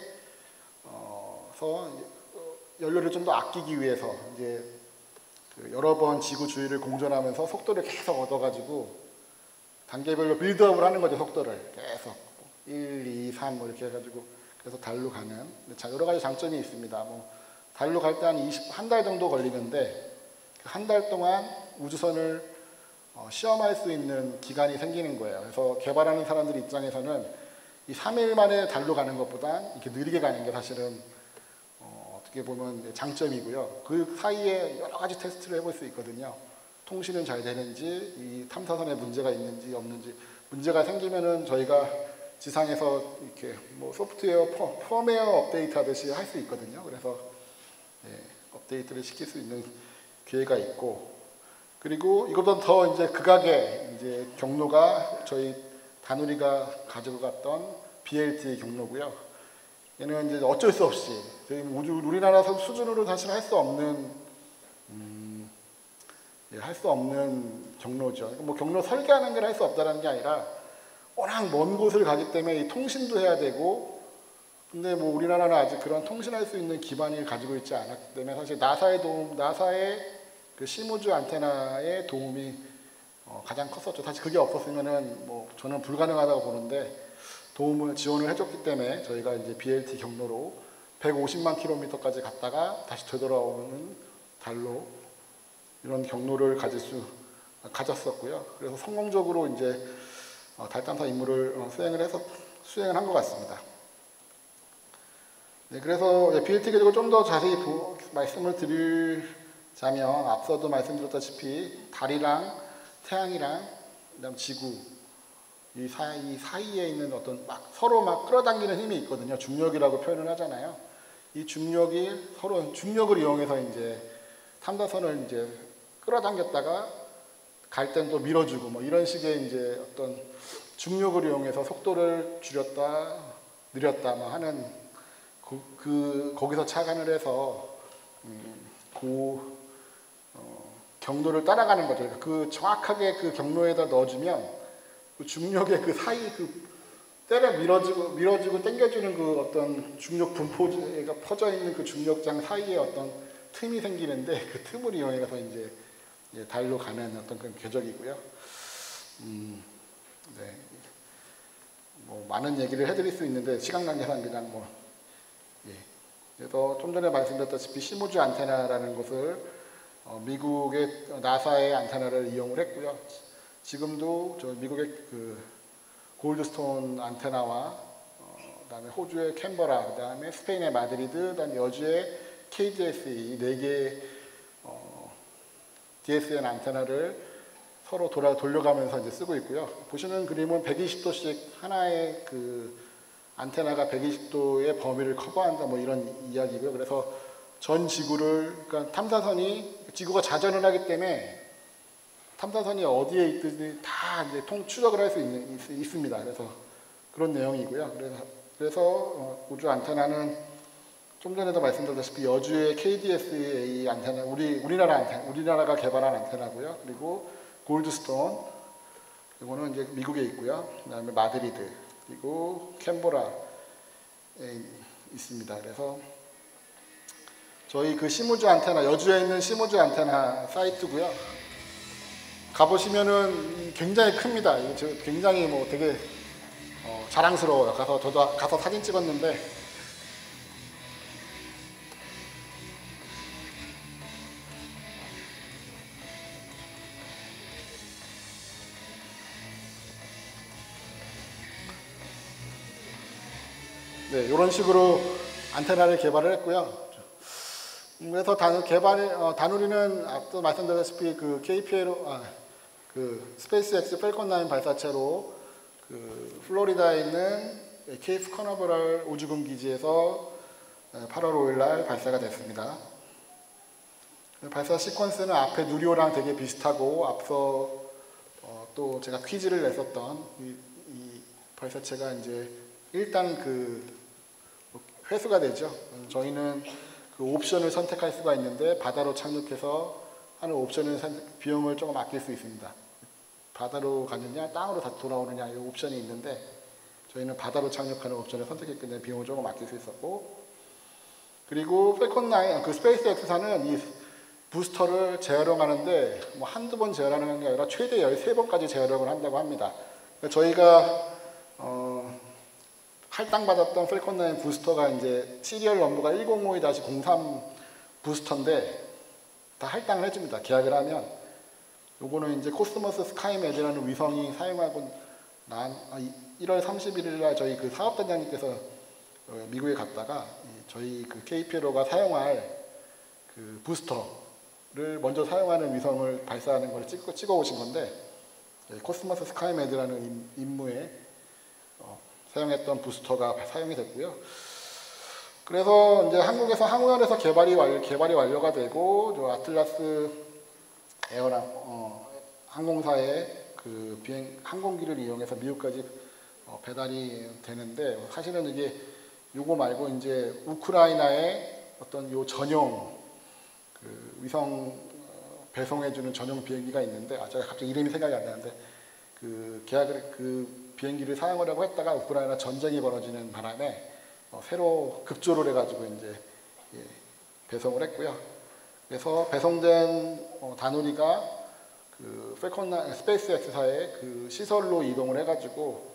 Speaker 1: 연료를 좀 더 아끼기 위해서 이제 그 여러 번 지구 주위를 공전하면서 속도를 계속 얻어가지고 단계별로 빌드업을 하는 거죠. 속도를 계속 1, 2, 3 뭐 이렇게 해가지고 그래서 달로 가는, 여러 가지 장점이 있습니다. 뭐 달로 갈 때 한 달 정도 걸리는데 한 달 동안 우주선을 시험할 수 있는 기간이 생기는 거예요. 그래서 개발하는 사람들 입장에서는 이 3일 만에 달로 가는 것보다 이렇게 느리게 가는 게 사실은 어떻게 보면 장점이고요. 그 사이에 여러 가지 테스트를 해볼 수 있거든요. 통신은 잘 되는지, 이 탐사선에 문제가 있는지 없는지, 문제가 생기면은 저희가 지상에서 이렇게 뭐 소프트웨어 펌웨어 업데이트 하듯이 할 수 있거든요. 그래서, 예, 업데이트를 시킬 수 있는 기회가 있고, 그리고 이것보다 더 이제 극악의 이제 경로가 저희 다누리가 가지고 갔던 BLT 경로고요. 얘는 이제 어쩔 수 없이 저희 우리나라 수준으로 사실 할 수 없는 할 수 없는 경로죠. 뭐 경로 설계하는 걸 할 수 없다는 게 아니라 워낙 먼 곳을 가기 때문에 이 통신도 해야 되고, 근데 뭐 우리나라는 아직 그런 통신할 수 있는 기반을 가지고 있지 않았기 때문에 사실 나사의 그 시무즈 안테나의 도움이 가장 컸었죠. 사실 그게 없었으면은 뭐 저는 불가능하다고 보는데 지원을 해줬기 때문에 저희가 이제 BLT 경로로 150만 킬로미터까지 갔다가 다시 되돌아오는 달로 이런 경로를 가졌었고요. 그래서 성공적으로 이제 달 탐사 임무를 수행을 한 것 같습니다. 네, 그래서 BLT 계획을 좀 더 자세히 말씀을 드리자면 앞서도 말씀드렸다시피 달이랑 태양이랑 그다음 지구 이 사이에 있는 어떤 서로 끌어당기는 힘이 있거든요. 중력이라고 표현을 하잖아요. 이 중력이 서로 중력을 이용해서 이제 탐사선을 이제 끌어당겼다가 갈 땐 또 밀어주고 뭐 이런 식의 이제 어떤 중력을 이용해서 속도를 줄였다 느렸다 뭐 하는 거기서 착안을 해서 경로를 따라가는 거죠. 그 정확하게 그 경로에다 넣어주면 그 중력의 그 사이 때려 밀어주고 당겨주는 그 어떤 중력 분포가 퍼져 있는 그 중력장 사이에 어떤 틈이 생기는데 그 틈을 이용해서 이제 달로 가는 어떤 그런 궤적이고요. 네. 뭐 많은 얘기를 해드릴 수 있는데 시간 관계상 그냥 뭐 그래서 좀 전에 말씀드렸다시피 시무즈 안테나라는 것을 미국의 나사의 안테나를 이용을 했고요. 지금도 저 미국의 그 골드스톤 안테나와 그다음에 호주의 캔버라, 그다음에 스페인의 마드리드, 그다음에 여주의 KDSE 네 개의 DSN 안테나를 서로 돌려가면서 이제 쓰고 있고요. 보시는 그림은 120도씩 하나의 그 안테나가 120도의 범위를 커버한다 뭐 이런 이야기고요. 그래서 전 지구를 그러니까 지구가 자전을 하기 때문에 탐사선이 어디에 있든지 다 이제 추적을 할 수 있습니다. 그래서 그런 내용이고요. 그래서 우주 안테나는 좀 전에도 말씀드렸다시피 여주의 KDSA 안테나, 우리나라가 개발한 안테나고요. 그리고 골드스톤, 이거는 이제 미국에 있고요. 그다음에 마드리드, 그리고 캔버라에 있습니다. 그래서 저희 그 시무즈 안테나, 여주에 있는 시무즈 안테나 사이트고요. 가보시면은 굉장히 큽니다. 굉장히 뭐 되게 자랑스러워요. 저도 가서 사진 찍었는데 네, 이런 식으로 안테나를 개발을 했고요. 그래서 다누리는 앞서 말씀드렸다시피 그 그 스페이스X 팰컨 9 발사체로 그 플로리다에 있는 케이프 커너버럴 우주군 기지에서 8월 5일 날 발사가 됐습니다. 발사 시퀀스는 앞에 누리호랑 되게 비슷하고 앞서 또 제가 퀴즈를 냈었던 이 발사체가 이제 일단 그 회수가 되죠. 저희는 그 옵션을 선택할 수가 있는데 바다로 착륙해서 하는 옵션을 비용을 조금 아낄 수 있습니다. 바다로 가느냐 땅으로 다시 돌아오느냐 이 옵션이 있는데 저희는 바다로 착륙하는 옵션을 선택했기 때문에 비용을 조금 아낄 수 있었고, 그리고 팰컨 9 그 스페이스X사는 이 부스터를 재활용하는데 뭐 한두 번 재활용하는 게 아니라 최대 13번까지 재활용을 한다고 합니다. 저희가 할당받았던 팰컨 9 부스터가 이제 시리얼 넘버가 1052-03 부스터인데 다 할당을 해줍니다. 계약을 하면. 요거는 이제 코스모스 스카이매드라는 위성이 사용하고 난 1월 31일 날 저희 그 사업단장님께서 미국에 갔다가 저희 그 KPLO가 사용할 그 부스터를 먼저 사용하는 위성을 발사하는 걸 찍어 오신 건데 코스모스 스카이매드라는 임무에 사용했던 부스터가 사용이 됐고요. 그래서 이제 한국에서 항우연에서 개발이 완료가 되고 저 아틀라스 항공사의 그 항공기를 이용해서 미국까지 배달이 되는데 사실은 이게 요거 말고 이제 우크라이나의 어떤 요 전용 그 위성 배송해주는 전용 비행기가 있는데 제가 갑자기 이름이 생각이 안 나는데 그 비행기를 사용하려고 했다가 우크라이나 전쟁이 벌어지는 바람에 새로 급조를 해가지고 이제 배송을 했고요. 그래서 배송된 다누리가 그 스페이스X사의 그 시설로 이동을 해가지고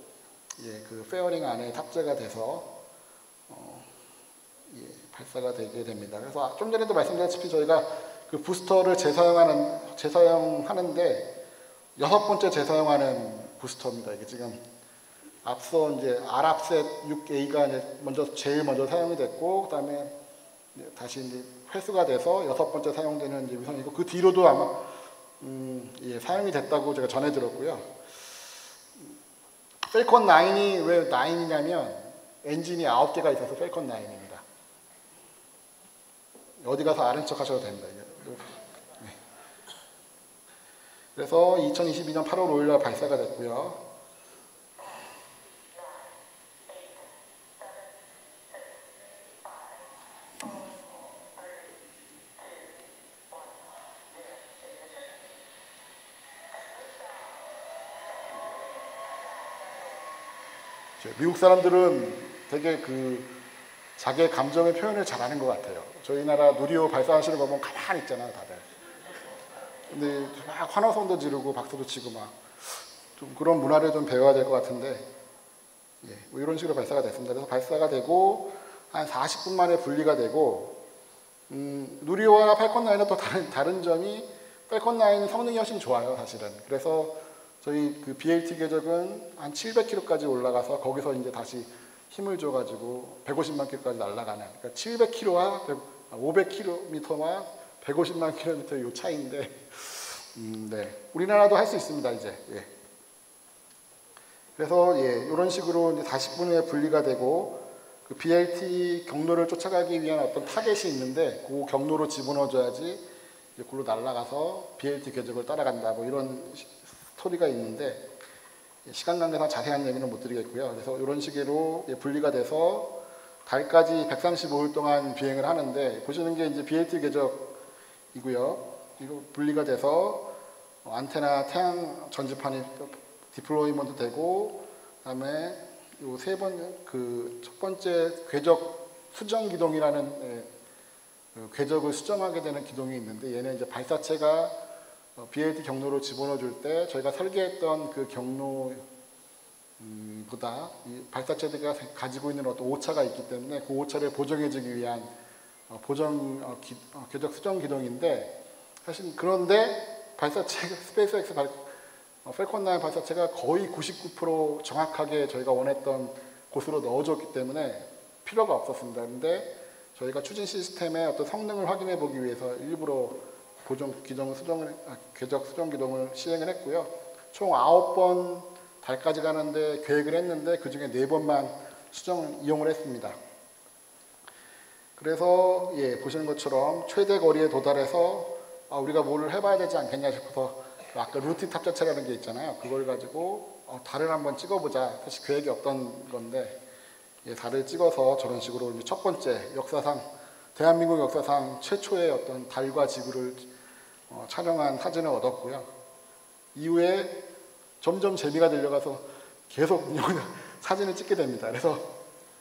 Speaker 1: 그 페어링 안에 탑재가 돼서 발사가 되게 됩니다. 그래서 좀 전에도 말씀드렸다시피 저희가 그 부스터를 재사용하는데 6번째 재사용하는 부스터입니다. 이게 지금 앞서 이제 아랍셋 6A가 제일 먼저 사용이 됐고, 그다음에 다시 이제 회수가 돼서 6번째 사용되는 이제 위성이고, 그 뒤로도 아마 사용이 됐다고 제가 전해 들었고요. 펠컨 9이 왜 9이냐면 엔진이 9개가 있어서 펠컨 9입니다. 어디 가서 아는 척 하셔도 됩니다. 네. 그래서 2022년 8월 5일 날 발사가 됐고요. 미국 사람들은 되게 자기의 감정의 표현을 잘하는 것 같아요. 저희 나라 누리호 발사하시는 거 보면 가만히 있잖아요, 다들. 근데 막 환호성도 지르고 박수도 치고 막 좀 그런 문화를 좀 배워야 될 것 같은데, 뭐 이런 식으로 발사가 됐습니다. 그래서 발사가 되고 한 40분 만에 분리가 되고, 누리호와 팔컨 9은 또 다른 점이 팔컨 9 성능이 훨씬 좋아요, 사실은. 그래서 저희 그 BLT 궤적은 한 700km까지 올라가서 거기서 이제 다시 힘을 줘가지고 150만 km까지 날아가는, 그러니까 700km와 500km와 150만 km 요 차이인데, 우리나라도 할 수 있습니다, 이제. 그래서 이런 식으로 이제 40분 후에 분리가 되고, 그 BLT 경로를 쫓아가기 위한 어떤 타겟이 있는데, 그 경로로 집어넣어줘야지 이제 그걸로 날아가서 BLT 궤적을 따라간다, 뭐 이런 스토리가 있는데, 시간 관계상 자세한 얘기는 못 드리겠고요. 그래서 이런 식으로 분리가 돼서 달까지 135일 동안 비행을 하는데, 보시는 게 이제 BLT 궤적이고요. 이거 분리가 돼서 안테나 태양 전지판이 디플로이먼트 되고, 그다음에 요 첫 번째 궤적 수정 기동이라는 궤적을 수정하게 되는 기동이 있는데, 얘는 이제 발사체가 BLT 경로로 집어넣어 줄 때 저희가 설계했던 그 경로보다 이 발사체가 가지고 있는 어떤 오차가 있기 때문에 그 오차를 보정해 주기 위한 궤적 수정 기동인데, 사실 그런데 발사체 스페이스X 펠컨 9 발사체가 거의 99% 정확하게 저희가 원했던 곳으로 넣어줬기 때문에 필요가 없었습니다. 그런데 저희가 추진 시스템의 어떤 성능을 확인해 보기 위해서 일부러 궤적 수정 기동을 시행을 했고요. 총 9번 달까지 가는데 계획을 했는데 그 중에 4번만 이용을 했습니다. 그래서 보시는 것처럼 최대 거리에 도달해서 우리가 뭘 해봐야 되지 않겠냐 싶어서 아까 루틴 탑재체라는 게 있잖아요. 그걸 가지고 달을 한번 찍어보자. 사실 계획이 없던 건데 달을 찍어서 저런 식으로 이제 첫 번째 역사상 대한민국 역사상 최초의 어떤 달과 지구를 촬영한 사진을 얻었고요. 이후에 점점 재미가 들려가서 계속 사진을 찍게 됩니다. 그래서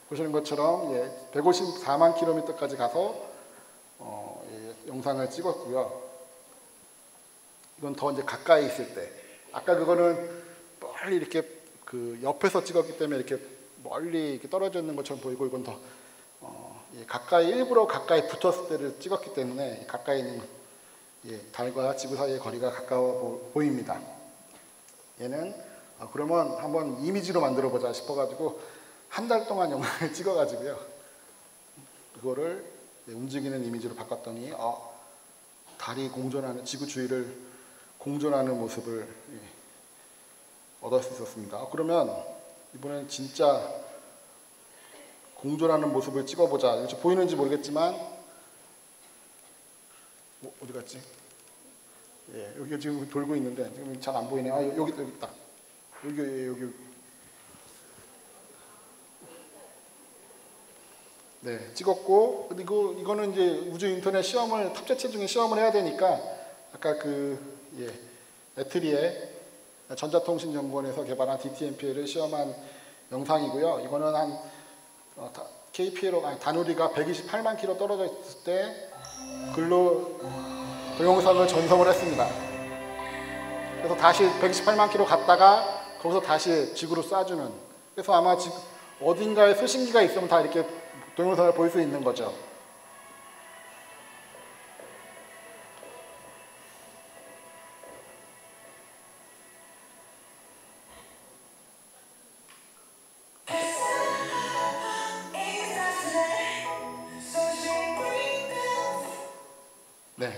Speaker 1: 보시는 것처럼 154만 km까지 가서 영상을 찍었고요. 이건 더 이제 가까이 있을 때. 아까 그거는 멀리 이렇게 그 옆에서 찍었기 때문에 이렇게 멀리 이렇게 떨어져 있는 것처럼 보이고, 이건 더 일부러 가까이 붙었을 때를 찍었기 때문에 가까이 있는 달과 지구 사이의 거리가 가까워 보입니다. 얘는 그러면 한번 이미지로 만들어 보자 싶어가지고 한 달 동안 영상을 찍어가지고요. 그거를 움직이는 이미지로 바꿨더니 달이 지구 주위를 공존하는 모습을 얻을 수 있었습니다. 그러면 이번엔 진짜 공존하는 모습을 찍어보자. 보이는지 모르겠지만 어디 갔지? 여기 지금 돌고 있는데 지금 잘 안 보이네요. 여기 있다. 여기. 찍었고, 그리고 이거는 이제 우주 인터넷 탑재체 중에 시험을 해야 되니까 아까 애트리에 전자통신연구원에서 개발한 DTMPL을 시험한 영상이고요. 이거는 한 KPLO 다누리가 128만 킬로 떨어져 있을 때 글로 동영상을 전송을 했습니다. 그래서 다시 128만 킬로 갔다가 거기서 다시 지구로 쏴주는. 그래서 아마 지금 어딘가에 수신기가 있으면 다 이렇게 동영상을 볼 수 있는 거죠. 네,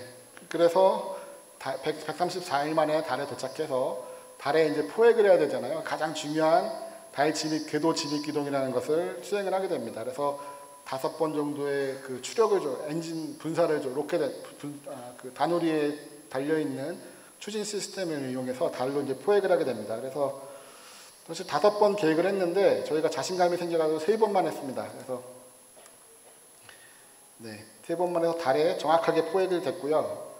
Speaker 1: 그래서 134일 만에 달에 도착해서 달에 이제 포획을 해야 되잖아요. 가장 중요한 달 진입, 궤도 진입 기동이라는 것을 수행을 하게 됩니다. 그래서 5번 정도의 그 추력을 엔진 분사를 로켓 그 다누리에 달려 있는 추진 시스템을 이용해서 달로 이제 포획을 하게 됩니다. 그래서 사실 5번 계획을 했는데 저희가 자신감이 생겨가지고 3번만 했습니다. 그래서 네, 3번만 해서 달에 정확하게 포획을 됐고요.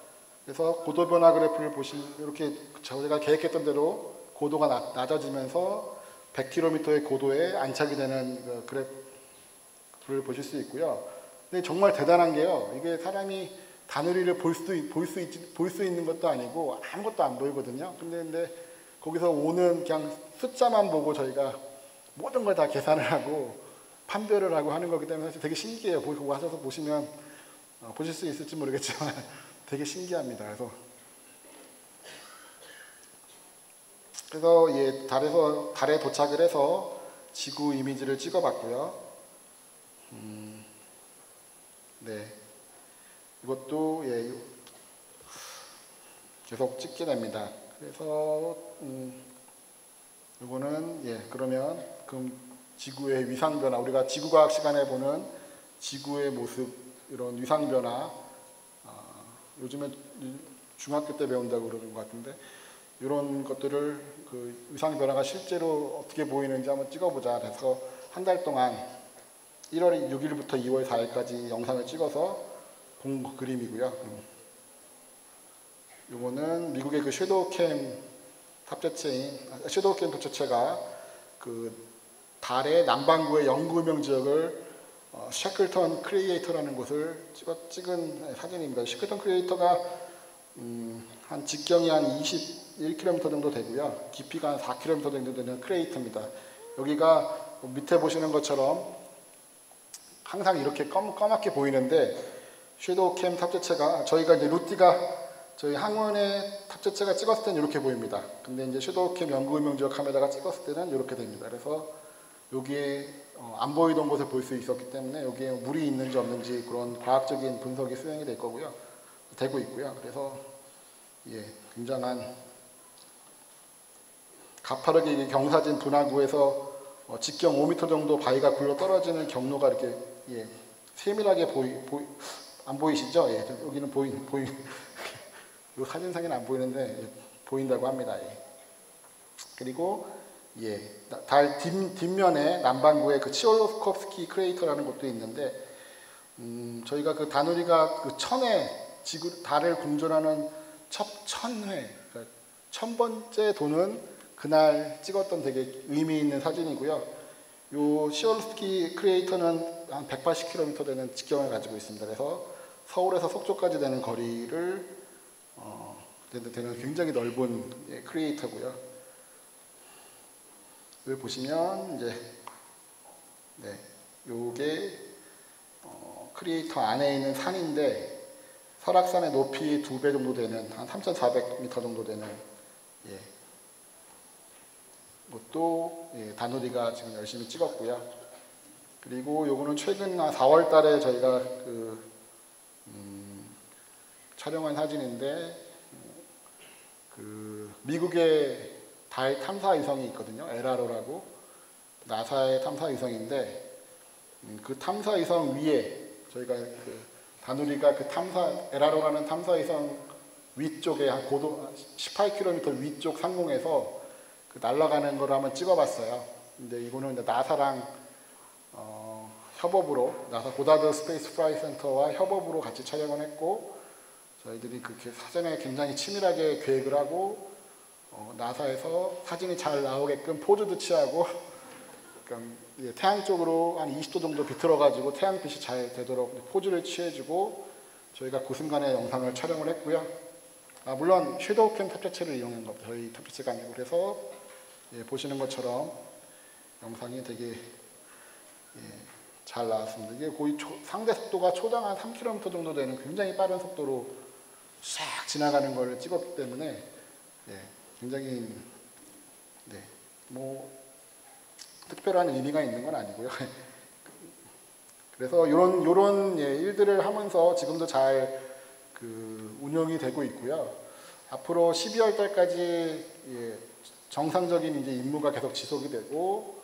Speaker 1: 그래서 고도 변화 그래프를 이렇게 저희가 계획했던 대로 고도가 낮아지면서 100km의 고도에 안착이 되는 그 그래프를 보실 수 있고요. 근데 정말 대단한 게요. 이게 사람이 다누리를 볼 수 있는 것도 아니고 아무것도 안 보이거든요. 근데 거기서 오는 그냥 숫자만 보고 저희가 모든 걸 다 계산을 하고 판별을 하고 하는 거기 때문에 사실 되게 신기해요. 거기 와서 보시면 보실 수 있을지 모르겠지만 되게 신기합니다. 그래서 달에 도착을 해서 지구 이미지를 찍어봤고요. 네, 이것도 계속 찍게 됩니다. 그래서 이거는 그러면 지구의 위상 변화, 우리가 지구과학 시간에 보는 지구의 모습, 이런 위상 변화, 요즘에 중학교 때 배운다고 그러는 것 같은데 이런 것들을 그 위상 변화가 실제로 어떻게 보이는지 한번 찍어보자. 그래서 한 달 동안 1월 6일부터 2월 4일까지 영상을 찍어서 본 그림이고요. 요거는 미국의 그 섀도우캠 탑재체가 그 달의 남반구의 영구명 지역을 샤클턴 크리에이터라는 곳을 찍은 사진입니다. 샤클턴 크리에이터가 한 직경이 한 21km 정도 되고요. 깊이가 한 4km 정도 되는 크레이터입니다. 여기가 밑에 보시는 것처럼 항상 이렇게 까맣게 보이는데 섀도우캠 탑재체가 저희가 이제 루티가 저희 항원의 탑재체가 찍었을 때는 이렇게 보입니다. 근데 이제 섀도우캠 영구음영지역 카메라가 찍었을 때는 이렇게 됩니다. 그래서 여기에 안 보이던 것을 볼 수 있었기 때문에 여기에 물이 있는지 없는지 그런 과학적인 분석이 수행이 되고 있고요. 그래서 굉장한 가파르게 경사진 분화구에서 직경 5m 정도 바위가 굴러 떨어지는 경로가 이렇게 세밀하게 안 보이시죠? 여기는 이 사진상에는 안 보이는데 보인다고 합니다. 그리고 달 뒷면에 남반구에 그 치올로스콥스키 크레이터라는 곳도 있는데 저희가 그 다누리가 그 달을 공전하는 첫 1000회, 그러니까 1000번째 도는 그날 찍었던 되게 의미 있는 사진이고요. 요 치올로스키 크레이터는 한 180km 되는 직경을 가지고 있습니다. 그래서 서울에서 속초까지 되는 거리를 되는 굉장히 넓은 크리에이터고요. 여기 보시면 요게 크리에이터 안에 있는 산인데 설악산의 높이 2배 정도 되는 한 3,400m 정도 되는 것도 다누리가 지금 열심히 찍었고요. 그리고 요거는 최근 4월 달에 저희가 촬영한 사진인데 미국의 달 탐사 위성이 있거든요. 에라로라고 나사의 탐사 위성인데 그 탐사 위성 위에 저희가 다누리가 에라로라는 탐사 위성 위쪽에 한 고도 18km 위쪽 상공에서 날아가는 걸 한번 찍어봤어요. 근데 이거는 나사랑 협업으로 나사 고다드 스페이스 플라이 센터와 협업으로 같이 촬영을 했고 저희들이 그렇게 사전에 굉장히 치밀하게 계획을 하고 나사에서 사진이 잘 나오게끔 포즈도 취하고 그러니까 태양 쪽으로 한 20도 정도 비틀어가지고 태양빛이 잘 되도록 포즈를 취해주고 저희가 그 순간에 영상을 촬영을 했고요. 물론 섀도우캠 탑재체를 이용한 겁니다. 저희 탑재체가 아니고 그래서 보시는 것처럼 영상이 되게 잘 나왔습니다. 이게 거의 상대 속도가 초당 한 3km 정도 되는 굉장히 빠른 속도로 싹 지나가는 걸 찍었기 때문에 굉장히 뭐 특별한 의미가 있는 건 아니고요. 그래서 이런 일들을 하면서 지금도 잘 운영이 되고 있고요. 앞으로 12월 달까지 정상적인 이제 임무가 계속 지속이 되고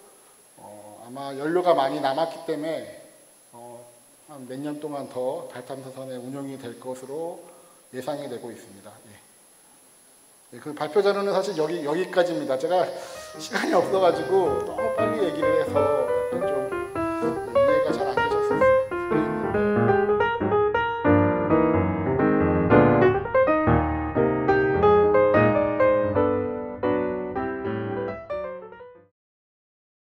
Speaker 1: 아마 연료가 많이 남았기 때문에 한 몇 년 동안 더 달 탐사선에 운영이 될 것으로 예상이 되고 있습니다. 그 발표 자료는 사실 여기까지입니다. 제가 시간이 없어가지고 너무 빨리